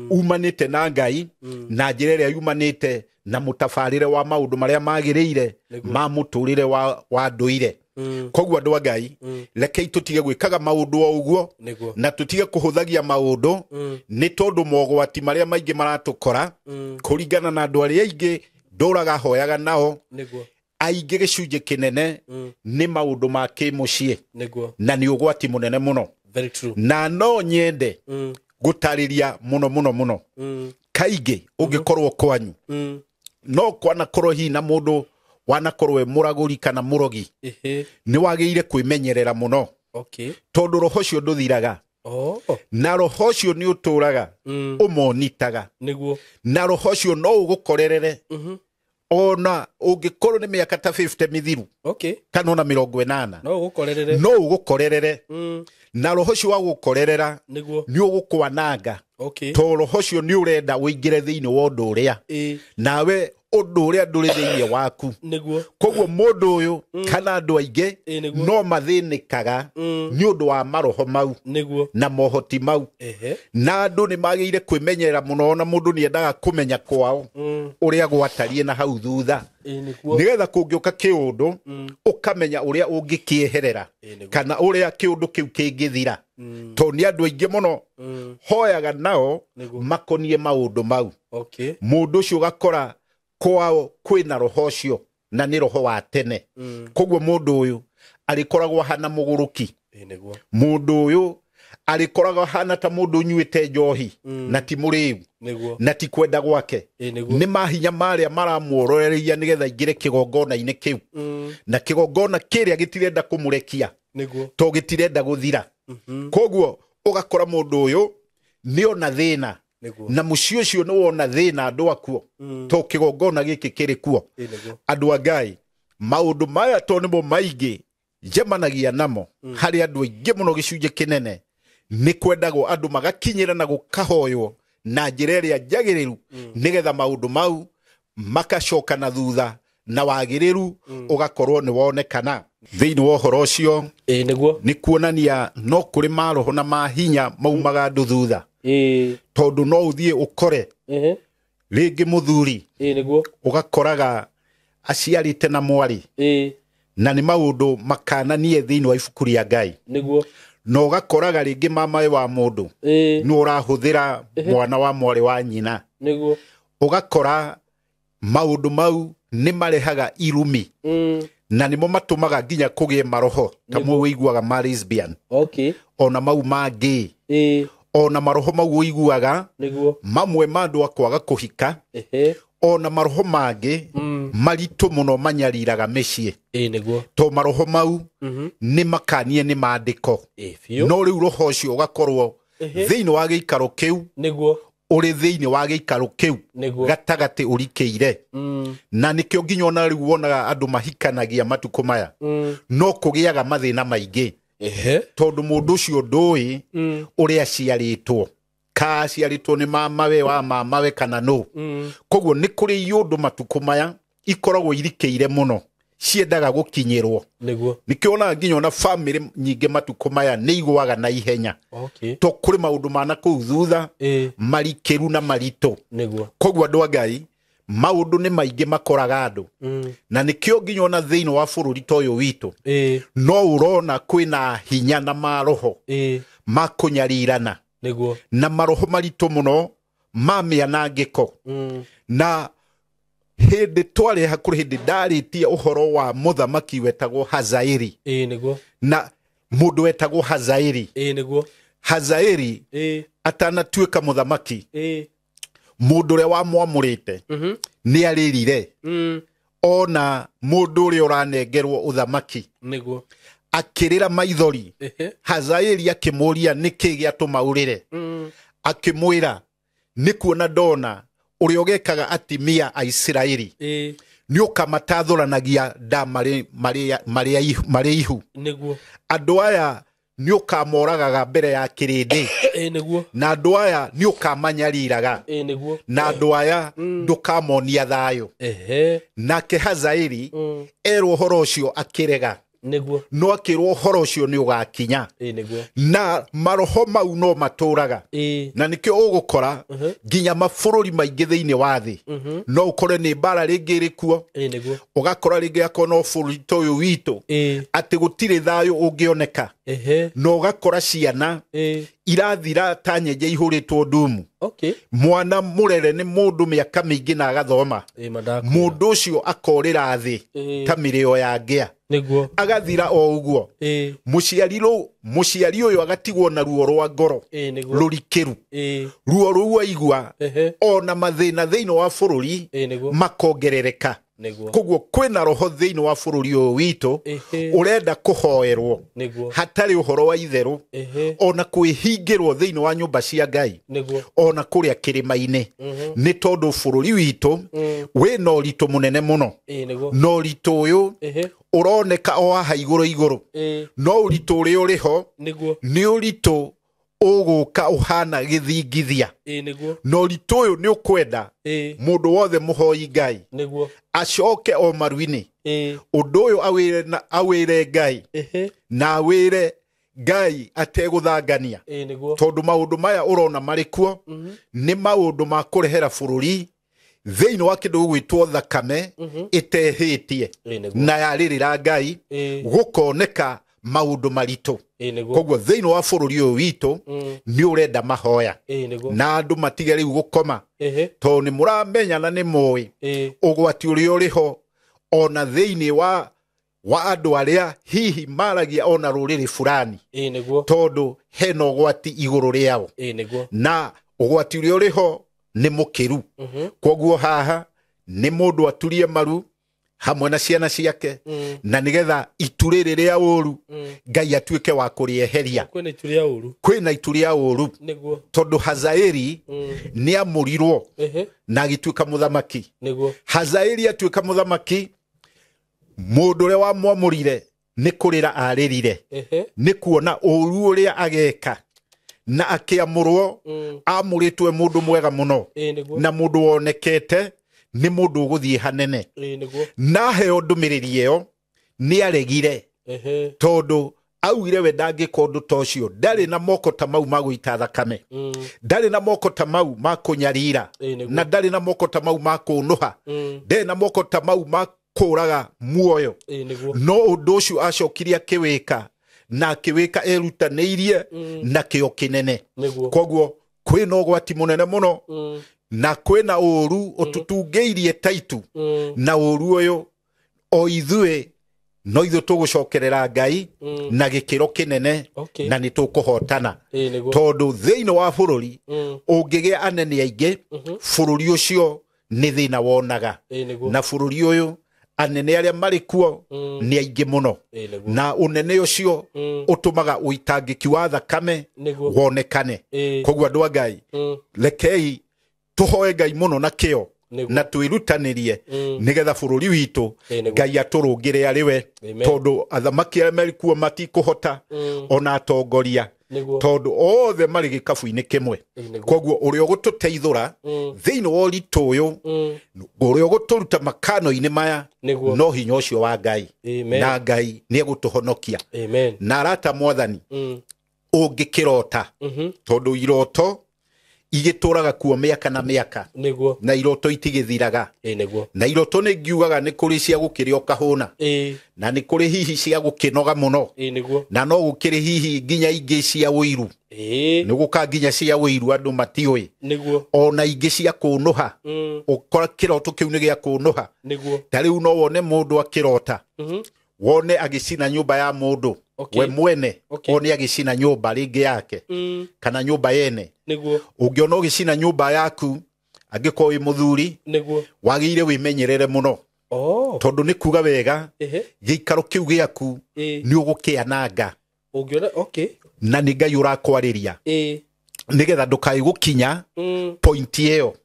umanite na Ngai na njira iria yumanite na mutafarire wa maundu maria magiriire ma muturire wa nduire koguo andu a Ngai rekei tutige gwikaga maundu o uguo na tutige kuhuthagia maundu ni tondu mogwati maria maingi maratukora kuringana na andu aria aingi nduraga hoyaga nao aingi gicunji kinene ni maundu ma kimucie na ni ugwati munene muno na no nyende gutariria muno kaige ungikorwo kwanyu no kwana korohi na mundu wanakorwo muraguri kana murogi ni wagĩrĩire kwĩmenyerera muno tondũ roho cio ndũthiraga na roho cio nĩ ũtũraga ũmonitaga na roho cio no ũgũkorerere ona ũngĩkorwo nĩ mĩaka ta 50 mithiru kana ona 80 no ũgũkorerere na roho cio wagũkorerera nĩ ũgũkwananga to roho cio nĩ ũrenda ũingĩre thĩinĩ wa ũndũ ũrĩa nawe ũndũ ũrĩa ndũrĩ thĩinĩ waku koguo mũndũ ũyũ kana andũ aingĩ no mathĩnĩkaga nĩ ũndũ wa maroho mau na mohoti mau na andũ nĩ magĩrĩire kwĩmenyerera mũno na mũndũ nĩ endaga kũmenya kwao ũrĩa gwatariĩ na hau thutha nĩgetha kũngĩũka kĩũndũ ũkamenya ũrĩa ũngĩkĩeherera kana ũrĩa kĩũndũ kĩu kĩngĩthira to nĩ andũ aingĩ mũno hoyaga nao makonie maũndũ mau mũndũ ũcio ũgakora kwao kwĩna roho ũcio na nĩ roho wa tene koguo mũndũ ũyũ arĩkoragwo hana mũgũrũki mũndũ ũyũ arĩkoragwo hana ta mũndũ ũnyuĩte njohi na ti mũrĩu na ti kwenda gwake nĩ mahinya marĩa maramuororeria nĩgetha ingĩre kĩgongona-inĩ kĩu na kĩgongona kĩrĩa gĩtirenda kũmũrekia to gĩtirenda gũthira koguo ũgakora mũndũ ũyũ nĩ ona thĩna na mũciĩ ũcio nĩ wona thĩna andũ akuo to kĩgongona gĩkĩ kĩrĩ kuo andũ a Ngai maũndũ maya to nĩmo maingĩ njemanagia namo harĩ andũ aingĩ mũno gĩcunjĩ kĩnene nĩ kwendagwo andũ magakinyĩra na gũkahoywo na njĩra ĩrĩa njagĩrĩru nĩgetha maũndũ mau makacoka na thutha na wagĩrĩru ũgakorwo nĩ wonekana thĩinĩ wa ũhoro ũcio nĩ kuonania no kũrĩ maroho na mahinya maumaga andũ thutha tondũ no ũthiĩ ũkore rĩngĩ mũthuri ũgakoraga aciarĩte na mwari na nĩ maũndũ makananie thĩinĩ wa ibuku rĩa Ngai no ũgakoraga rĩngĩ mamawe wa mũndũ nĩ ũrahũthĩra mwana wa mwari wa nyina ũgakora maũndũ mau nĩ marehaga irumi na nĩmo matũmaga nginya kũgĩe maroho ta mũiguaga ma lesbian ona mau mangĩ ona maroho mau ũiguaga mamwe ma andũ akwaga kũhika ona maroho mangĩ maritũ mũno manyariraga mĩciĩ to maroho mau nĩ makanie nĩ maandĩko no rĩu roho ũcio ũgakorwo thĩinĩ wa gĩikaro kĩu ũrĩ thĩinĩ wa gĩikaro kĩu gatagatĩ ũrikĩire na nĩkĩo nginya ona rĩu wonaga andũ mahikanagia matukũ maya no kũgĩaga mathĩna maingĩ tondũ mũndũ ũcio ndũĩ ũrĩa aciarĩtwo ka aciarĩtwo nĩ mamawe wa mamawe kana no koguo nĩ kũrĩ iũndũ matukũ maya ikoragwo irikĩire mũno ciendaga gũkinyĩrwo nĩkĩo ona nginya ona family nyingĩ matukũ maya nĩ igwaga na ihenya to kũrĩ maũndũ mana kũu thutha marikĩru na maritũ koguo andũ a Ngai maũndũ nĩ maingĩ makoraga andũ na nĩkĩo nginya ona thĩinĩ wa bũrũri ta ũyũ witũ no ũrona kwĩna hinya na maroho ma kũnyarirana na maroho maritũ mũno ma mĩanangĩko na hĩndĩ twarĩ hakuhĩ hĩndĩ ndarĩtie ũhoro wa mũthamaki wetagwo Hazaeli na mũndũ wetagwo Hazaeli Hazaeli atanatuĩka mũthamaki mũndũ ũrĩa wamwamũrĩte nĩ arĩrire ona mũndũ ũrĩa ũranengerwo ũthamaki akĩrĩra maithori Hazaeli akĩmũria nĩkĩ gĩatũma ũrĩre akĩmwĩra nĩ kuona ndona ũrĩa ũgekaga atimia a Isiraeli nĩ ũkamatathũranagia nda marĩ ihu andũ aya nĩ ũkamoragaga mbere ya kĩrĩndĩ na andũ aya nĩ ũkamanyariraga na andũ aya ndũkamonia thayũ nake Hazaeli erwo ũhoro ũcio akĩrega no akĩrwo ũhoro ũcio nĩ ũgakinya na maroho mau no matũraga na nĩkĩo ũgũkora nginya mabũrũri maingĩ thĩinĩ wa thĩ no ũkore nĩ mbara rĩngĩ ĩrĩ kuo ũgakora rĩngĩ akorwo no bũrũri ta ũyũ witũ atĩ gũtirĩ thayũ ũngĩoneka no ũgakora ciana irathira ta nyenje ihũrĩtwo ndumu mwana mũrere nĩ mũndũ mĩaka mĩingĩ na agathoma mũndũ ũcio akorĩra thĩ ta mĩrĩo ya ngĩa agathira o ũguo mũciari ũyũ agatigwo na ruo rwa ngoro rũrikĩru ruo rũu aigua ona mathĩna thĩinĩ wa bũrũri makongerereka koguo kwina roho thiini wa bururi uyu witu urenda kuhoerwo hatari uhoro wa itheru ona kwihingirwo thiini wa nyumba cia Ngai ona kuria kirima-ini ni tondu bururi witu wina uritu munene muno no uritu uyu uroneka o aha iguru no uritu uri uriho ni uritu uguka uhana githingithia no uritu uyu ni ukwenda mundu wothe muhoi Ngai acoke o maruini undu uyu awire Ngai na awire Ngai ateguthangania tondu maundu maya urona marikuo ni maundu ma kurehera bururi thiini wa kindu gwitwo thakame itehitie na yaririra Ngai gukoneka maundu maritu koguo thiini wa bururi uyu witu ni urenda mahoya na andu matige riu gukoma tondu ni muramenya na ni moi ugwati uria uriho ona thiini wa andu aria hihi maragia ona ruriri fulani tondu hena ugwati iguru riao na ugwati uria uriho ni mukiru koguo haha ni mundu aturie maru hamwe na ciana ciake na nigetha ituri riria uru Ngai atuike wa kurieheria kwina ituria uru tondu Hazaeli ni amurirwo na agituika muthamaki Hazaeli atuika muthamaki mundu ria wa mwamurire ni kurira aririre ni kuona uru uria ageka na akiamurwo amuritwe mundu mwega muno na mundu wonekete ni mundu guthie hanene na heo ndumiriri iyo ni aregire tondu augire we ndangika undu tocio ndari na moko ta mau maguita thakame ndari na moko ta mau makunyarira na ndari na moko ta mau makunuha ndari na moko ta mau makuraga muoyo no undu ucio acokiria kiwika na kiwika erutaniirie na kio kinene koguo kwina ugwati munene muno na kwina uru otutungeirie taitu na uru uyu o ithue no ithu tugucokerera Ngai na gikiro kinene na nitukuhotana tondu thiini wa bururi ungigia anene aingi bururi ucio ni thina wonaga na bururi uyu anene aria marikuo ni aingi muno na unene ucio utumaga uitangiki wa thakame wonekane koguo andu a Ngai lekei tuhoe Ngai muno na kio na twirutanirie nigetha bururi witu Ngai aturungire ariwe tondu athamaki aria marikuo matikuhota ona atongoria tondu othe mari gikabu-ini kimwe koguo uria gututeithura thiini wa uritu uyu uria guturuta makano-ini maya no hinya ucio wa Ngai na Ngai ni egutuhonokia na arata mwathani ungikirota tondu iroto igituraga kuo miaka na miaka na iroto itigithiraga na iroto ni ngiugaga ni kuri cia gukiria okahuna na ni kuri hihi cia gukinoga muno na no gukiri hihi nginya ingi cia wiru ni guka nginya cia wiru andu matioi ona ingi cia kunuha ukora kiroto kiu ni gia kunuha tariu no wone mundu akirota wone agicina nyumba ya mundu we mwene one agicina nyumba ringi yake kana nyumba yene ungiona ugicina nyumba yaku angiko muthuri wagire wimenyerere muno tondu ni kuga wega giikaro kiu giaku ni ugukiananga ungiona na ni Ngai urakwariria nigetha ndukai gukinya point iyo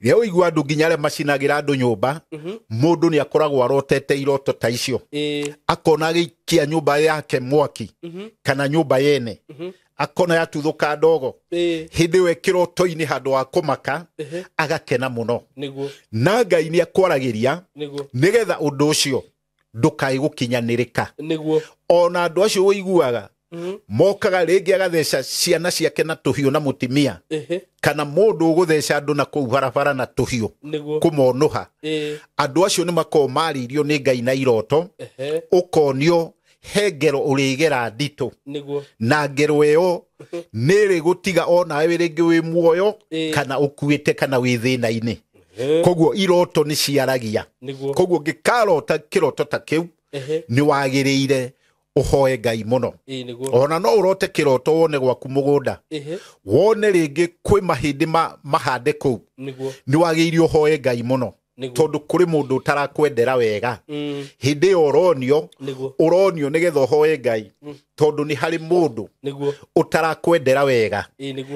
ria uigua andu nginya aria macinagira andu nyumba mundu ni akoragwo arotete iroto ta icio akona gikia nyumba yake mwaki kana nyumba yene akona yatuthuka ndogo hindi we kiroto-ini handu wa kumaka agakena muno na Ngai ni akwaragiria nigetha undu ucio ndukai gukinyanirika ona andu acio uiguaga mokaga ringi agatheca ciana ciake na tuhiu na mutimia kana mundu ugutheca andu na kuu barabara na tuhiu kumonuha andu acio ni makomaririo ni Ngai na iroto ukonio hengero urigera nditu na ngero iyo niri gutiga ona we ringi wi muoyo kana ukuite kana wi thina-ini koguo iroto ni ciaragia koguo ngikarota kiroto ta kiu ni wagiriire uhoe Ngai muno ona no urote kiroto wone gwaku mugunda wone ringi kwi mahindi mahande ku ni wagiire uhoe Ngai muno tondu kuri mundu utarakwendera wega hindi oronio nigetha hoye Ngai tondu ni hari mundu utarakwendera wega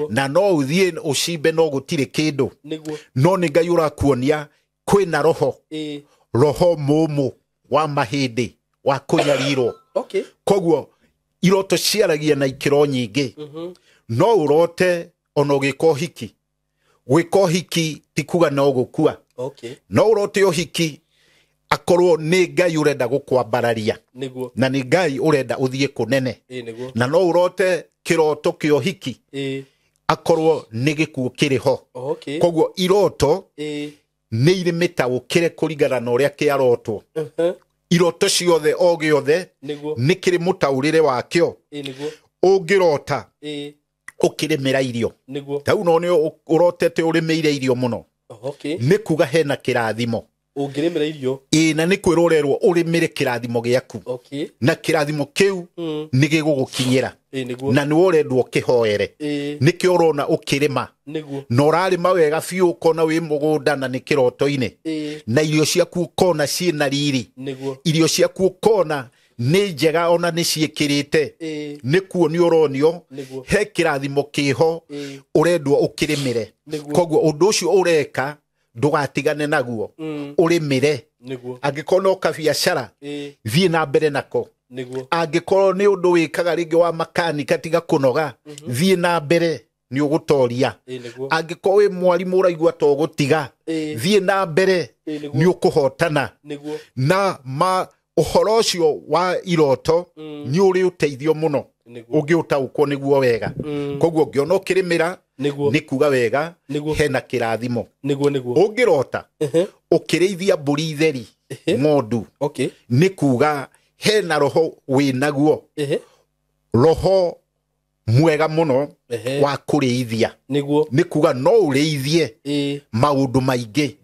na no uthie ucimbe no gutire kindu no ni Ngai urakuonia kwina roho mumu wa mahindi wa kunyarirwo koguo iroto ciaragia na ikiro nyingi no urote ono gikohiki gwikohiki tikuga no gukua no urote ohiki akorwo ni Ngai urenda gukwambararia na ni Ngai urenda uthie kunene na no urote kiroto kiohiki akorwo ni gikuo kiriho koguo iroto ni iri mitaukire kuringana na uria kiarotwo iroto ciothe o giothe ni kiri mutaurire wakio ungirota ukirimira irio tau no ni urotete urimeire irio muno ni kuga hena kirathimo ungirimira irio na ni kwirorerwo urimire kirathimo giaku na kirathimo kiu ni gigugukinyira na ni urendwo kihoere ni kiorona ukirima no rarima wega fiu ukona wi mugunda na ni kiroto-ine na irio ciaku ukona ciina riri irio ciaku ukona ni njega ona ni ciikirite ni kuo ni uronio he kirathimo kiho urendwo ukirimire koguo undu ucio ureka ndugatigane naguo urimire angikorwo no kabiacara thie na mbere nako angikorwo ni undu wikaga ringi wa makanika tiga kunoga thie na mbere ni ugutoria angikorwo wi mwarimu uraigua to gutiga thie na mbere ni ukuhotana na uhoro ucio wa iroto ni uri uteithio muno ungiutaukwo niguo wega koguo ngiona ukirimira ni kuga wega hena kirathimo ungirota ukirithia mburi theri ng'ondu ni kuga hena roho winaguo roho mwega muno wa kurithia ni kuga no urithie maundu maingi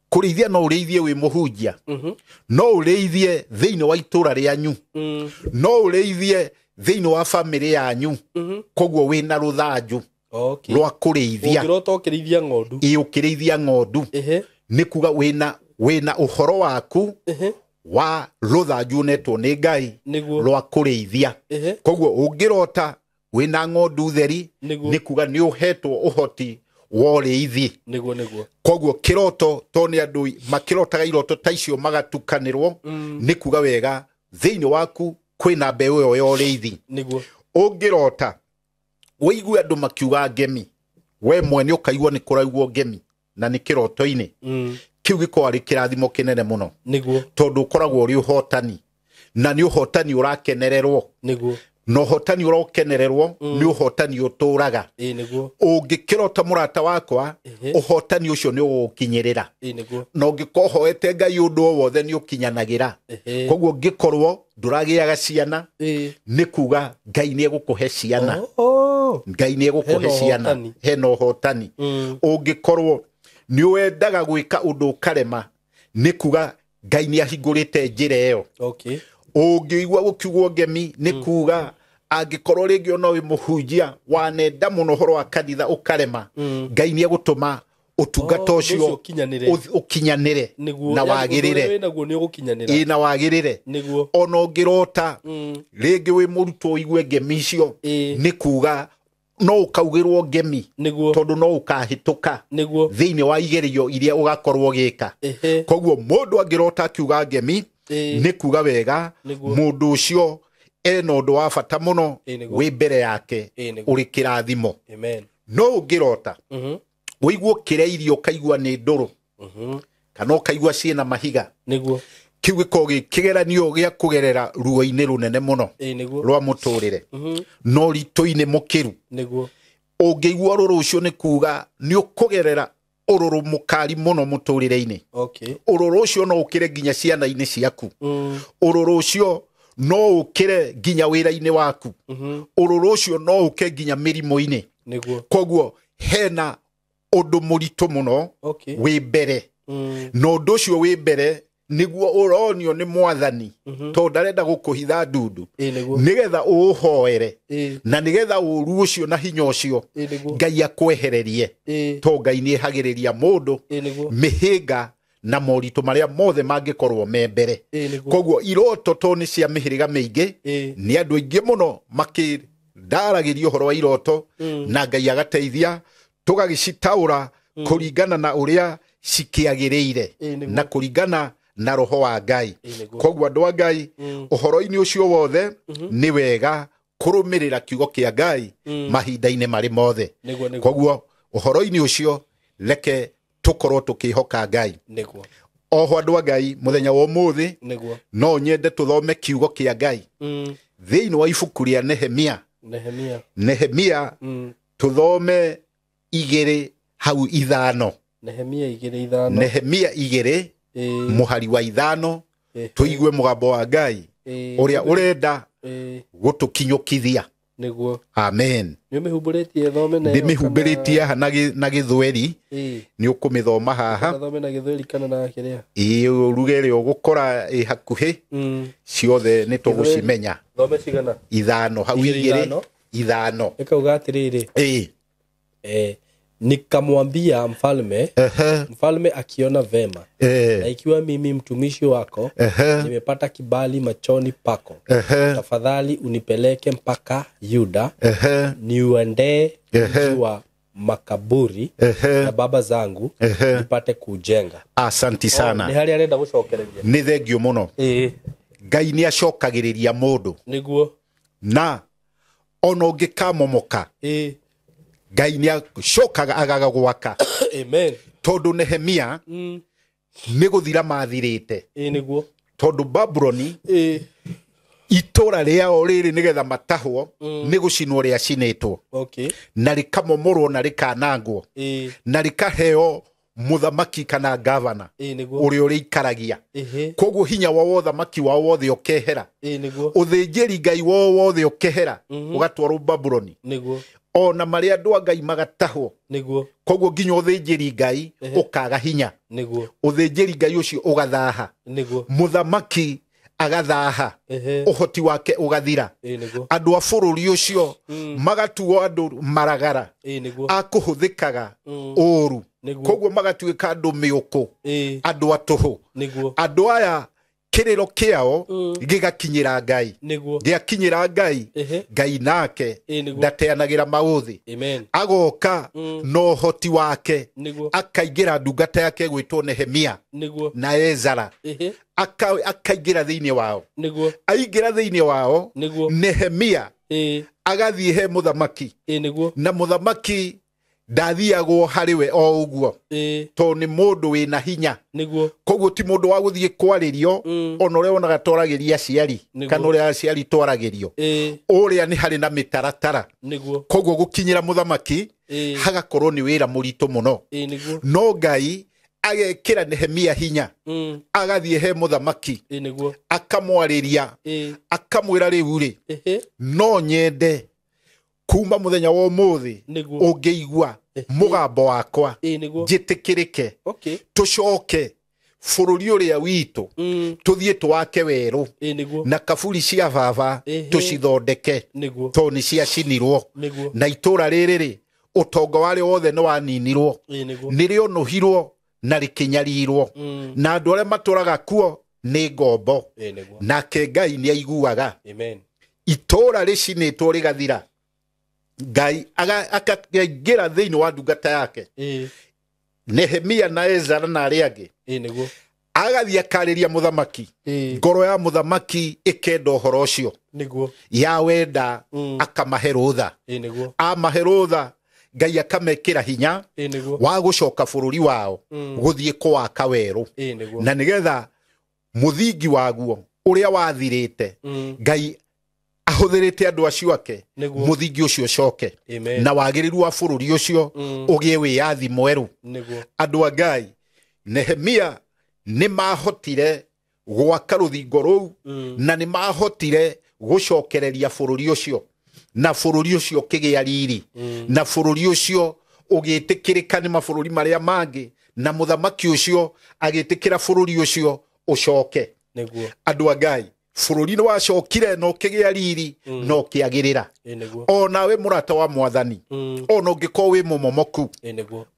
kurithia no urithie wi muhunjia no urithie thiini wa itura rianyu no urithie thiini wa family yanyu koguo wina ruthanju rwa kurithia ungirota ukirithia ng'ondu ukirithia ng'ondu ni kuga wina uhoro waku wa ruthanju netwo ni Ngai rwa kurithia koguo ungirota wina ng'ondu theri ni kuga ni uhetwo uhoti woriithi koguo kiroto to ni andu makirotaga iroto taicio magatukanirwo ni kuga wega thiini waku kwina mbeu yo yoriithi ungirota wiigua andu makiuga ngemi we mwene ukaigua ni kuraigwo ngemi na ni kiroto-ine kiu giko ari kirathimo kinene muno tondu ukoragwo uri uhotani na ni uhotani urakenererwo no hotani urokenererwo ni uhotani uturaga ungikirota murata wakwa uhotani ucio ni ugukinyirira no ngikohoete Ngai undu wothe ni ukinyanagira koguo ngikorwo nduragiaga ciana ni kuga Ngai ni egukuhe ciana Ngai ni egukuhe ciana hena uhotani ungikorwo ni wendaga gwika undu ukarema ni kuga Ngai ni ahingurite njira iyo ungiigua gukiugwo ngemi ni kuga angikorwo ringi ono wi muhunjia wanenda muno horo wa kanitha ukarema Ngai ni egutuma utungata ucio ukinyanire na wagirire na wagirire ono ngirota ringi wi murutwo uigue ngemi icio ni kuga no ukaugirwo ngemi tondu no ukahituka thiini wa igerio iria ugakorwo gika koguo mundu angirota akiuga ngemi ni kuga wega mundu ucio ena undu wa bata muno wi mbere yake uri kirathimo no ungirota uigwo kireirio kaigua ni nduru kana ukaigua ciina mahiga kiu gikogi kigeranio gia kugerera ruo-ini runene muno rwa muturire no rito-ini mukiru ungiigua ruru ucio ni kuga ni ukugerera ururu mukari muno muturire-ini ururu ucio no ukire nginya ciana-ini ciaku ururu ucio no ukire nginya wira-ini waku ururu ucio no uke nginya mirimo-ini koguo hena undu muritu muno wi mbere no undu ucio wi mbere niguo uronio ni mwathani to ndarenda gukuhitha ndundu nigetha uhoere na nigetha uru ucio na hinya ucio Ngai akwehererie to Ngai ni hagiriria mundu mihinga na moritũ marĩa mothe mangĩkorwo me mbere. Koguo iroto to nĩ cia mĩhĩrĩga mĩingĩ, nĩ andũ aingĩ mũno makĩndaragĩria ũhoro wa iroto, na Ngai agateithia tũgagĩcitaũra kũringana na ũrĩa cikĩagĩrĩire na kũringana na roho wa Ngai. Koguo andũ a Ngai, ũhoro-inĩ ũcio wothe nĩ wega kũrũmĩrĩra kiugo kĩa Ngai mahinda-inĩ marĩ mothe. Koguo ũhoro-inĩ ũcio reke tũkorwo tũkĩhoka Ngai. Oho andũ a Ngai, mũthenya wa ũmũthĩ no nyende tũthome kiugo kĩa Ngai thĩinĩ wa ibuku rĩa Nehemia tũthome 2 hau 5. Nehemia 2 mũhari wa 5, tũigue mũgambo wa Ngai ũrĩa ũrenda gũtũkinyũkithia. Amen. Ndĩmĩhumbĩrĩtie haha na gĩthweri, nĩ ũkũmĩthoma haha. Ruge ĩrĩa ũgũkora ĩ hakuhĩ ciothe nĩ tũgũcimenya. 5 hau 2 5. Ikauga atĩrĩrĩ, nikamwambia mfalme akiona vema, na ikiwa mimi mtumishi wako nimepata kibali machoni pako, tafadhali unipeleke mpaka Yuda, niuendee mji wa makaburi na baba zangu, nipate kujenga. Asanti sana. Ni hali arenda gucokereria. Ni thengio muno. Ngai nĩ acokagĩrĩria mũndũ. Nĩguo. Na ona ũngĩkamomoka, Ngai nĩ acokaga agagwaka. Amen. Tondũ Nehemia nĩ gũthira mathirĩte. Nĩguo. Tondũ Babuloni itũra rĩao rĩrĩ nĩgetha matahwo nĩ gũcinwo rĩa cinĩtwo. Na rĩkamomorwo na rĩkanangwo. Na rĩkaheo muthamaki kana gavana ũrĩa ũrĩikaragia. Koguo hinya wa wothamaki wao wothe ũkehera. Ũthĩnjĩri Ngai wothe ũkehera ũgatwarwo Babuloni. Ona marĩa andũ a Ngai magatahwo. Koguo nginya ũthĩnjĩri Ngai ũkaga hinya. Ũthĩnjĩri Ngai ũcio ũgathaha. Muthamaki agathaha, ũhoti wake ũgathira. Andũ a bũrũri ũcio magatuo andũ maragara, akũhũthĩkaga ũru. Koguo magatuĩka andũ mĩũkũ, andũ a tũhũ. Andũ aya kĩrĩro kĩao gĩgakinyĩra Ngai. Gĩakinyĩra Ngai, Ngai nake ndateanagĩra maũthĩ. Agoka no ũhoti wake, akaingĩra ndungata yake gwĩtwo Nehemia na Ezara, akaingĩra thĩinĩ wao. Aingĩra thĩinĩ wao, Nehemia agathiĩ he muthamaki, na muthamaki ndathiagwo harĩwe o ũguo, to nĩ mũndũ wĩna hinya. Koguo ti mũndũ wa gũthiĩ kwarĩrio ona ũrĩa wonaga twaragĩria aciari kana ũrĩa aciari twaragĩrio. Ũrĩa nĩ harĩ na mĩtaratara. Koguo gũkinyĩra muthamaki hagakorwo nĩ wĩra mũritũ mũno. No Ngai agekĩra Nehemia hinya, agathiĩ he muthamaki, akamwarĩria, akamwĩra rĩu no nyende kuma mũthenya wa ũmũthĩ ũngĩigua mũgambo wakwa njĩtĩkĩrĩke tũcoke bũrũri ũrĩa witũ, tũthiĩ twake werũ na kaburi cia baba tũcithondeke, to nĩ ciacinirwo. Na itũra rĩrĩ ũtonga warĩo wothe nĩ waninirwo, nĩrĩonohirwo na rĩkĩnyarirwo, na andũ arĩa matũraga kuo nĩ ngombo. Nake Ngai nĩ aiguaga. Itũra rĩcinĩtwo rĩgathira, Ngai akaingĩra thĩinĩ wa ndungata yake, Nehemia na Ezara na arĩa angĩ, agathiĩ akarĩria muthamaki. Ngoro ya muthamaki ĩkenda ũhoro ũcio, ya wenda akamahe rũtha. Amahe rũtha, Ngai akamekĩra hinya wa gũcoka bũrũri wao, gũthiĩ kũwaka werũ. Na nĩgetha mũthingi waguo ũrĩa wathirĩte, Ngai ahũthĩrĩte andũ acio ake mũthingi ũcio ũcoke, na wagĩrĩru wa bũrũri ũcio ũgĩe wĩyathi mwerũ. Andũ a Ngai, Nehemia nĩ mahotire gwaka rũthingo rũu, na nĩ mahotire gũcokereria bũrũri ũcio, na bũrũri ũcio ũkĩgĩa riri, na bũrũri ũcio ũgĩtĩkĩrĩka nĩ mabũrũri marĩa mangĩ, na muthamaki ũcio agĩtĩkĩra bũrũri ũcio ũcoke. Andũ a Ngai, bũrũri nĩ wacokire na ũkĩgĩa riri na ũkĩagĩrĩra. O nawe mũrata wa Mwathani, ona ũngĩkorwo wĩ mũmomoku,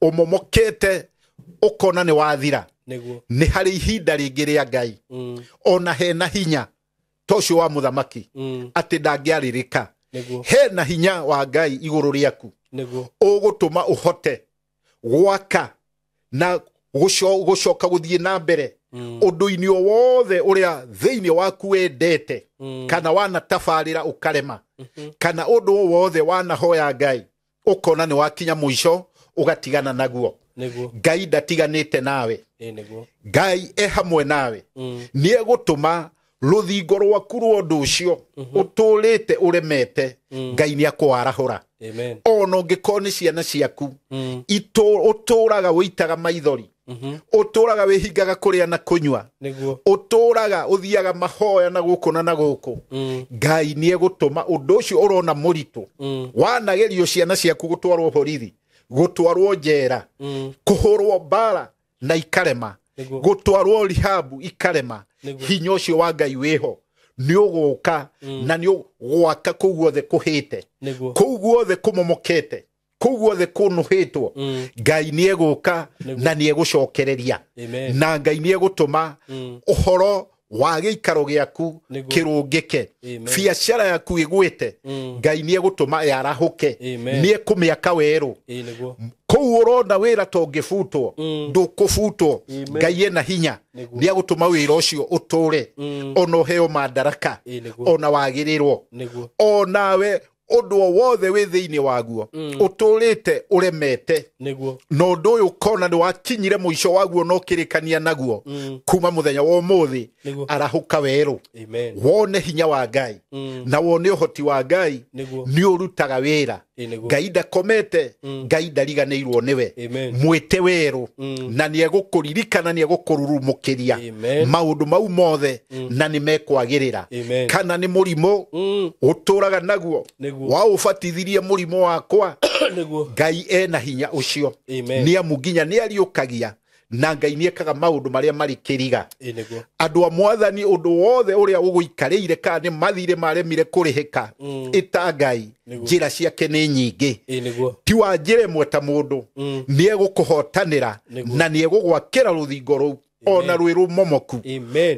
ũmomokete ũkona nĩ wathira, nĩ harĩ ihinda rĩngĩ rĩa Ngai ona hena hinya tocio wa mũthamaki atĩ ndangĩarĩrĩka hena hinya wa Ngai igũrũ rĩaku ũgũtũma ũhote gwaka na gũcoka gũthiĩ na mbere ũndũ-inĩ o wothe ũrĩa thĩinĩ waku wendete kana wanatabarĩra ũkarema kana ũndũ o wothe wanahoya Ngai ũkona nĩ wakinya mũico ũgatigana naguo. Ngai ndatiganĩte nawe, Ngai hamwe nawe, nĩ egũtũma rũthingo rwaku rwa ũndũ ũcio ũtũrĩte ũremete Ngai nĩ akwarahũra. Ona ũngĩkorwo nĩ ciana ciaku ũtũraga wĩitaga maithori, ũtũraga wĩhingaga kũrĩa na kũnyua, ũtũraga ũthiaga mahoya na gũkũ na gũkũ, Ngai nĩ egũtũma ũndũ ũcio ũrona mũritũ wanagerio ciana ciaku gũtwarwo borithi, gũtwarwo njera, kũhũrwo mbara na ikarema, gũtwarwo rihabu ikarema, hinya ũcio wa Ngai wĩho nĩ ũgũka na nĩ ũgwaka kũu guothe kũhĩte, kũu guothe kũmomokete, kũu guothe kũnũhĩtwo, Ngai nĩ egũka na nĩ egũcokereria, na Ngai nĩ egũtũma ũhoro wa gĩikaro gĩaku kĩrũngĩke, biacara yaku ĩgwĩte, Ngai nĩ egũtũma yarahũke, nĩ ekũmĩaka werũ, kũu ũrona wĩra to ngĩbutwo ndũkũbutwo, Ngai ena hinya nĩ egũtũma wĩra ũcio ũtũre, ona ũheo mandaraka, ona wagĩrĩrwo, onawe ũndũ o wothe wĩ thĩinĩ waguo ũtũrĩte ũremete, na ũndũ ũyũ ũkona nĩ wakinyire mũico waguo no kĩrĩkania naguo, kuma mũthenya wa ũmũthĩ arahũka werũ, wone hinya wa Ngai na wone ũhoti wa Ngai nĩ ũrutaga wĩra. Ngai ndakomete, Ngai ndariganĩirwo nĩwe, mwĩte werũ na nĩ egũkũririkana, nĩ egũkũrurumũkĩria maũndũ mau mothe na nĩ mekwagĩrĩra. Kana nĩ mũrimũ ũtũraga naguo wa ũbatithirie mũrimũ wakwa, Ngai ena hinya ũcio, nĩ amu nginya nĩ ariũkagia na Ngai nĩ ekaga maũndũ marĩa marĩ kĩriga. Andũ a Mwathani ũndũ wothe ũrĩa ũgũikarĩire kana nĩ mathirĩ maremire kũrĩhĩka ĩta Ngai, njĩra ciake nĩ nyingĩ, ti wa njĩra ĩmwe ta mũndũ, nĩ egũkũhotanĩra na nĩ egũgwakĩra rũthingo rũu ona rwĩ rumomoku,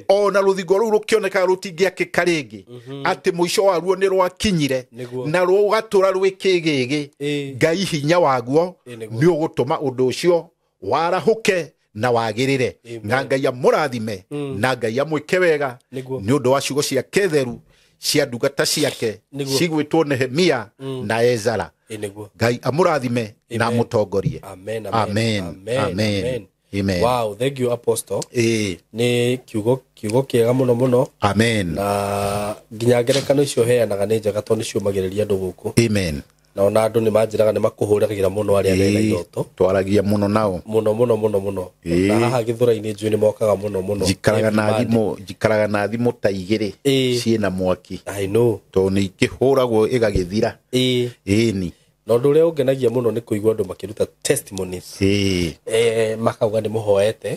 ona rũthingo rũu rũkĩonekaga rũtingĩakĩka rĩngĩ, atĩ mũico waruo nĩ rwakinyire na rũgatũra rwĩ kĩgĩgĩ. Ngai hinya waguo nĩ ũgũtũma ũndũ ũcio warahũke na wagĩrĩre. Na Ngai amũrathime na Ngai amwĩke wega nĩ ũndũ wa ciugo ciake theru cia ndungata ciake cigwĩtwo Nehemia na Ezara. Ngai amũrathime na amũtongorie. Amen, amen, amen. Amen. Wow, thank you Apostle. Ni kiugo kiega muno muno. Amen. Na nginya ngerekano icio heanaga nĩ njega tondũ nĩciũmagĩrĩria andũ gũkũ. Amen. Na ona andũ nĩmanjĩraga nĩmakũhũragĩra mũno arĩa mena iroto. Twaragia mũno nao. Mũno. Na haha Gĩthũra-inĩ njũĩ nĩmokaga mũno. Njikaraga na thimũ ta igĩrĩ ciĩna mwaki. I know. To nĩ ikĩhũragwo ĩgagĩthira. Ĩni. Na ũndũ ũrĩa ũngenagia mũno nĩ kũigua andũ makĩruta testimonies. Makauga nĩ mũhoete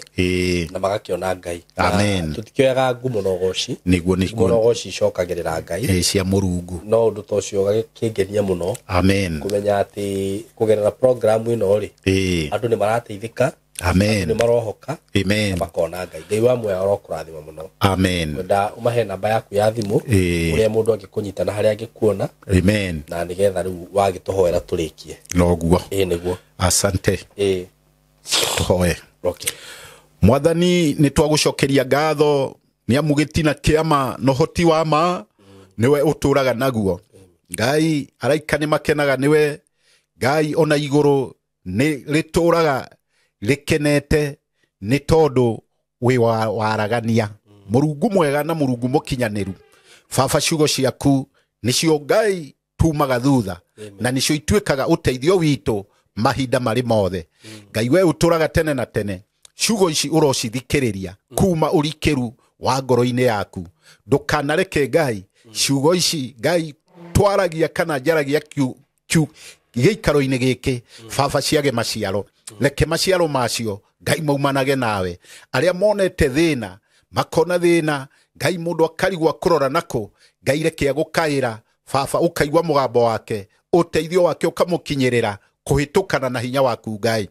na magakĩona Ngai. Amen. Tũtikĩoyaga ngumo na ũgoci. Nĩguo ũgoci icokagĩrĩra Ngai. Cia Mũrungu. No ũndũ ta ũcio ũgakĩngenia mũno. Amen. Kũmenya atĩ kũgerera program ĩno rĩ, andũ nĩ marateithĩka. Amen. Nĩ marohoka. Amen. Makona Ngai. Ngai wa muoyo arokũrathima mũno. Amen. Wenda umahe namba yaku ya thimũ ũrĩa mũndũ angĩkũnyita na harĩa angĩkuona. Amen. Na nĩgetha rĩu wagĩtũhoera tũrĩkie. Noguo. Nĩguo. Asante. Tũhoe. Okay. Mwathani nĩ twagũcokeria ngatho nĩ amu gĩtina kĩama na ũhoti wa ma nĩwe ũtũraga naguo. Ngai araika nĩ makenaga nĩwe. Ngai ona igũrũ nĩ rĩtũraga rĩkenete nĩ tondũ wĩ waragania. Mũrungu mwega na Mũrungu mũkinyanĩru. Baba, ciugo ciaku nĩcio Ngai tumaga thutha na nĩcio ituĩkaga ũteithio witũ mahinda marĩ mothe. Ngai we ũtũraga tene na tene. Ciugo ici ũrocithikĩrĩria kuma ũrikĩru wa ngoro-inĩ yaku. Ndũkanareke Ngai ciugo ici Ngai twaragia kana njaragia gĩikaro-inĩ gĩkĩ Baba ciage maciaro. Reke maciaro macio Ngai maumanage nawe. Arĩa monete thĩna makona thĩna, Ngai mũndũ akarigwa kũrora nako, Ngai reke agũkaĩra Baba, ũkaigua mũgambo wake, ũteithio wake ũkamũkinyĩrĩra kũhĩtũkana na hinya waku Ngai.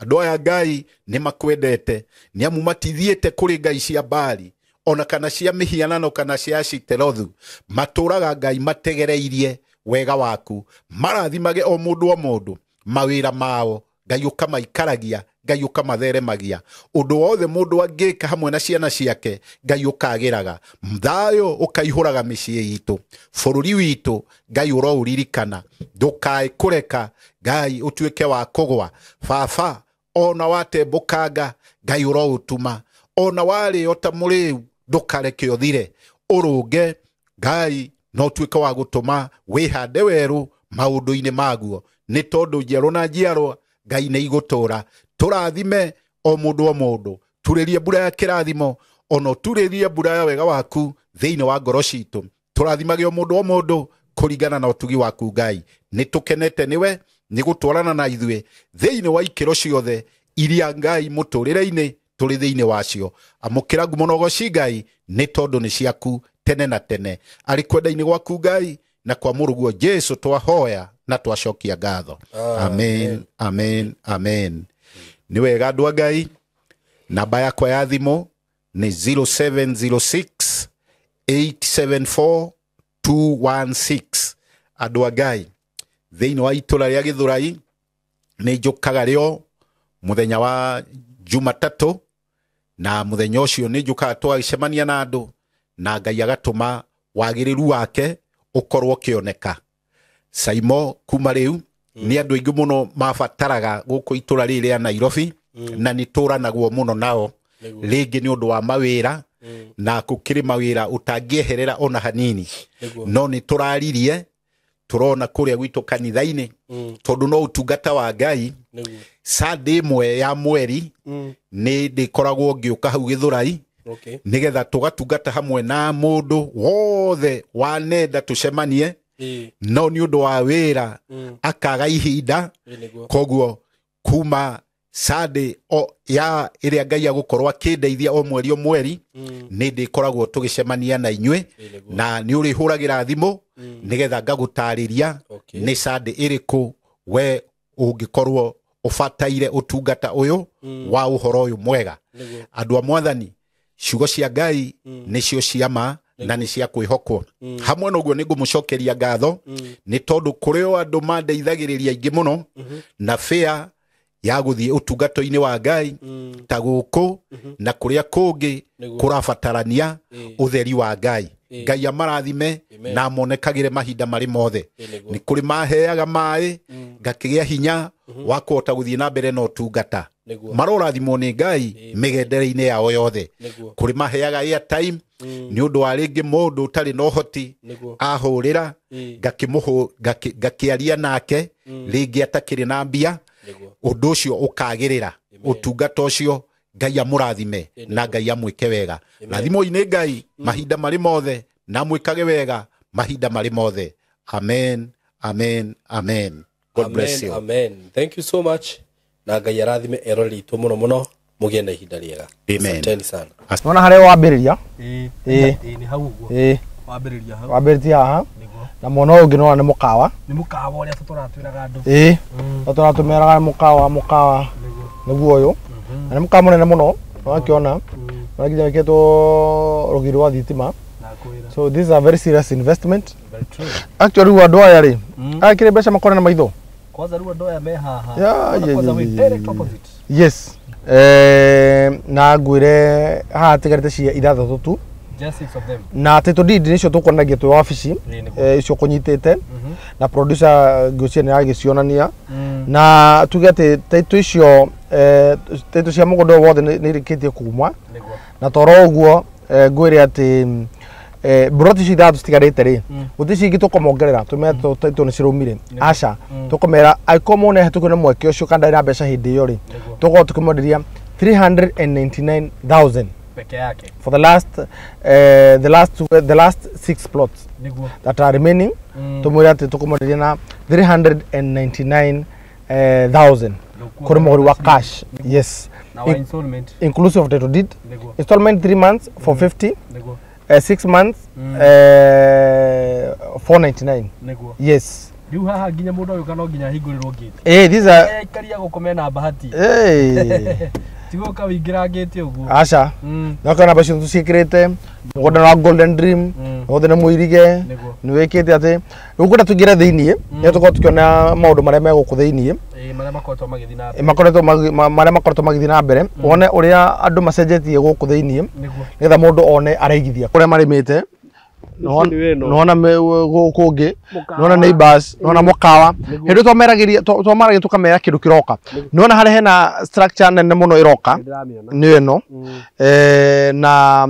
andå aya ngai nä makwendete nä amu matithiäte kå rä ngai cia mbari ona kana cia mä hianano kana cia Ashtorothu matå raga ngai mategereirie wega waku marathimage o må ndå mawä ra mao ngai å kamaikaragia ngai å kamatheremagia å ndå wothe må ndå angä ka hamwe na ciana ciake ngai å kagä raga thayå å kaihå raga mä ciä itå bå rå ri witå ngai å roå ririkana ndå kaä kå reka ngai å tuä ke wa kå gwa baba ona watembå kanga ngai å roå tuma ona warä o ta må rä u ndå kareke å thire å rå nge ngai no tuä ke wa gå tå ma wä hande werå maå ndå-inä maguo nä tondå njiarwo na njiarwa ngai nä igå tå ra tå rathime o må ndå tå rä rie mbura ya kä rathimo ona tå rä rie mbura ya wega waku thä inä wa ngoro citå tå rathimage o må ndå kå ringana na å tugi waku ngai nä tå kenete nä we nä gå twarana na ithuä thä inä wa ikä ro ciothe iria ngai må tå rä re-inä tå rä thä inä wacio amå kä ra ngumo nogoci ngai nä tondå nä ciaku tene na tene arä kwenda-inä gwaku ngai na kwa må rå guo Jesu twahoya na twacokia ngatho amen amen amen nä wega andå a ngai namba yakwa ya thimo nä 0706 874 216 andå a ngai thä inä wa itå ra rä a gä thå rai nä njå kaga rä o må thenya wa Jumatatå na må thenya å cio nä njå kaga twagäcemania na andå na ngai agatå ma wagä rä ru wake å korwo kä oneka Saimo kuma rä u nä andå aingä må no mabataraga gå kå itå ra rä rä a Nairobi na nä tå ranagwo må no nao rä ngä nä å ndå wa mawä ra na kå kä rä mawä ra å tangä eherera ona hanini no nä tå raririe tå rona kå rä a gwitå kanitha-inä tondå no å tungata wa ngai Sunday ĩmwe ya mweri nä ndä koragwo ngä å ka hau gä thå rai nä getha tå gatungata hamwe na må ndå wothe wa nenda tå cemanie no nĩ ũndũ wa wĩra akaga ihinda koguo kuma Sunday ya ĩrĩa ngai agũkorwo akĩndeithia o mweri nĩ ndĩkoragwo tũgĩcemania na inyuĩ na nĩ ũrĩhũragĩra thimũ nĩgetha ngagũtarĩria nĩ Sunday ĩrĩkũ we ũngĩkorwo ũbataire ũtungata ũyũ wa ũhoro ũyũ mwega andũ a mwathani ciugo cia ngai nĩcio ciama na nĩ cia kwĩhokwo hamwe noguo nĩ ngũmũcokeria ngatho nĩ tondũ kũrĩ o andũ mandeithagĩrĩria aingĩ mũno na fair ya gũthiĩ ũtungata-inĩ wa ngai ta gũkũ na kũrĩa kũngĩ kũrabatarania ũtheri wa ngai ngai amarathime na monekagĩre mahinda marĩ mothe nĩ kũrĩ maheaga maĩ ngakĩgĩa hinya wa kũhota gũthiĩ na mbere na ũtungata marorathimwo nĩ ngai mĩgendere-inĩ yao yothe kũrĩ maheaga airtime nĩ ũndũ wa rĩngĩ mũndũ ũtarĩ na ũhoti ahũrĩra ngakĩaria nake rĩngĩ atakĩrĩ na mbia ũndũ ũcio ũkagĩrĩra ũtungata ũcio ngai amũrathime na ngai amwĩke wega na thimũ-inĩ ngai mahinda marĩ mothe na mwĩkage wega mahinda marĩ mothe amen amen amen God bless you amen thank you so much na ngai arathime ero ritũ mũno mũno mũgĩe na ihinda rĩega amen asanteni sana Nona harĩa wambĩrĩria nĩ hau ũguo wambĩrĩria haha na mwena ũngĩ nona nĩ mũkawa ũrĩa tũratwĩraga andũ tũratũmeraga mũkawa nĩguo ũyũ na nĩ mũkawa mũnene mũno wakĩona nginya wĩkĩtwo rũgiri rwa thitima so this is a very serious investment actually rĩu andũ aya rĩ akĩrĩ mbeca makore na maitho kwanza rĩu andũ aya me haha kwanza we direct opposite yes na ngwĩre haha tigarĩte cia ithathatũ tu just 6 of them na title deed nicio tukwanagia twi wabici icio kunyitite na producer ngũcia nĩ agĩcionania na tuge ati title icio title cia mũgũnda wothe nĩ irĩkĩtie kuuma na toro ũguo ngwĩre ati broti icio ithatũ citigarĩte rĩ gũtirĩ cingĩ tũkomongerera tũmere title nĩ cirũmire aca tũkomera angĩkorwo mũndũ nĩahĩtũkio nĩ mweke ũcio kana ndarĩ na mbeca hĩndĩ ĩyo rĩ tũkorwo tũkĩmwenderia 399,000 for the last 6 plots that are remaining tumwira ati tukumwenderia na 399,000 kuri mũgũri wa cash yes inclusive of title deed installment 3 months for 50 6 months 499 yes riu haha nginya mundu uyu kana nginya hingurirwo gate these are ikaria gukomena bahati tigoka wingira gate uguo aca nakana bacio tuciikirite mugunda wa Golden Dream wothe nä muirige nä wä kä te atä rä u ngwenda tå ingä re thä iniä nä tå korwo tå kä ona maå ndå marä a megå kå thä iniä marä a makoretwo magä thiä na mbere wone å rä a andå macenjetie gå kå thä iniä nä getha må ndå one areigithia kå rä a marä mä te nona kũngĩ nona neighbors nona mũkawa hĩndĩ twamaragia tũkamera kĩndũ kĩroka nona harĩ hena structure nene mũno ĩroka nĩ ĩno na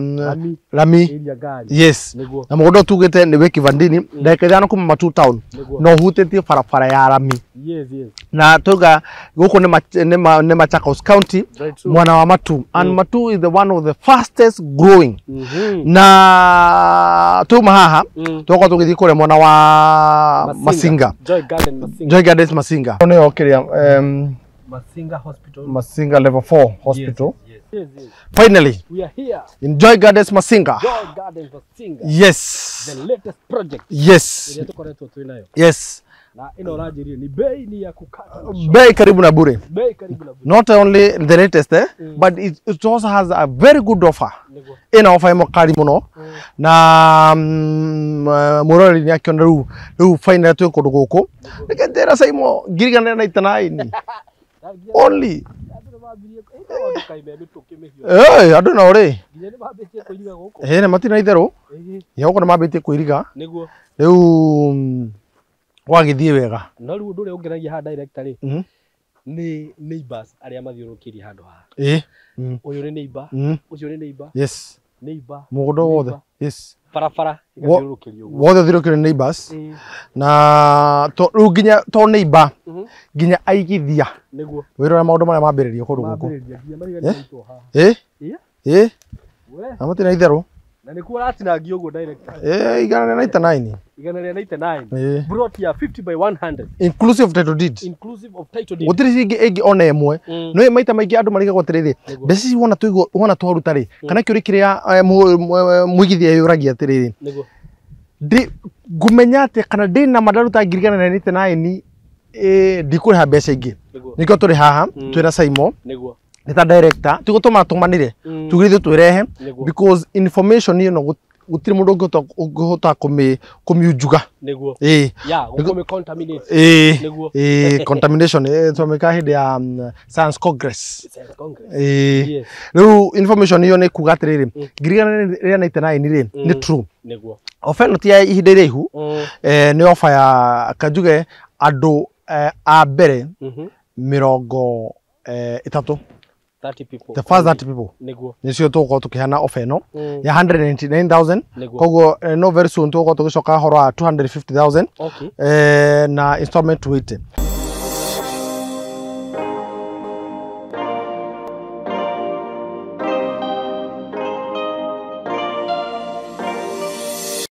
Rami yes na mũgũnda ũtugĩte nĩ wĩ Kivandini ndagĩka ithano kuma Matu town no ũhutĩtie barabara ya Rami na tuga gũkũ nĩ Machakos County mwana wa Matu and Matu is the one of the fastest growing na tuma haha tũgũkorwo tũgĩthiĩ kũrĩa mwena wa Masinga Joy Gardens Masinga nĩyo kĩrĩa Masinga level 4 hospital yes. Finally we are here in Joy Gardens Masinga yes the latest project yes yes na ino rajirio ni bei ni ya kukata bei karibu na bure not only the latest but it also has a very good offer ina offer imo kari muno na murori ni akiona ru final tu kundu guku nikendera saimo girigana na itanaini only andu na uri ne matina itheru yoko na mabitie kuiriga niguo riu wagithie wega no riu ndure ungeragia ha director ri ni neighbors aria mathiurukirie handu ha uyu ni neighbor ucio ni neighbor yes neighbor mugunda wothe yes barabara igathiurukirio wothe thiurukirio neighbors na riu nginya to neighbor nginya aigithia niguo wirora maundu maria mambiririo kundu guku amatina itheru na nä kuo ratinangio guo director igana rĩa 99 brought ya 50 by 100 inclusive of title deed gũtirĩ ĩngĩ ona ĩmwe no maita maingĩ andũ marigagwo atĩrĩrĩ mbeca ici wona twaruta rĩ kana kĩũria kĩrĩa mũigithia yũragia atĩrĩrĩ ngũmenya atĩ kana ndĩ na mandaruta ngiri igana rĩa 99 ndikũrĩha mbeca ingĩ nĩkĩo tũrĩ haha twĩna Saimo nita director tugutuma tumanire tugithio twirehe because information ino gutiri mundu ngihota kumiujuga niguo ya gukome contaminate niguo contamination tumeka hindi ya science congress riu information iyo ni kuga atiriri ngirigana ria 99 ri ni true niguo ofa no tia ihinda irihu ni ofa ya kajuge andu a mbere mirongo 3 30 people the first 30 people niguo nicio tuko tukihana offer ino ya 199,000 koguo no very soon tuko tugicoka horo wa 250,000 okay na installment 20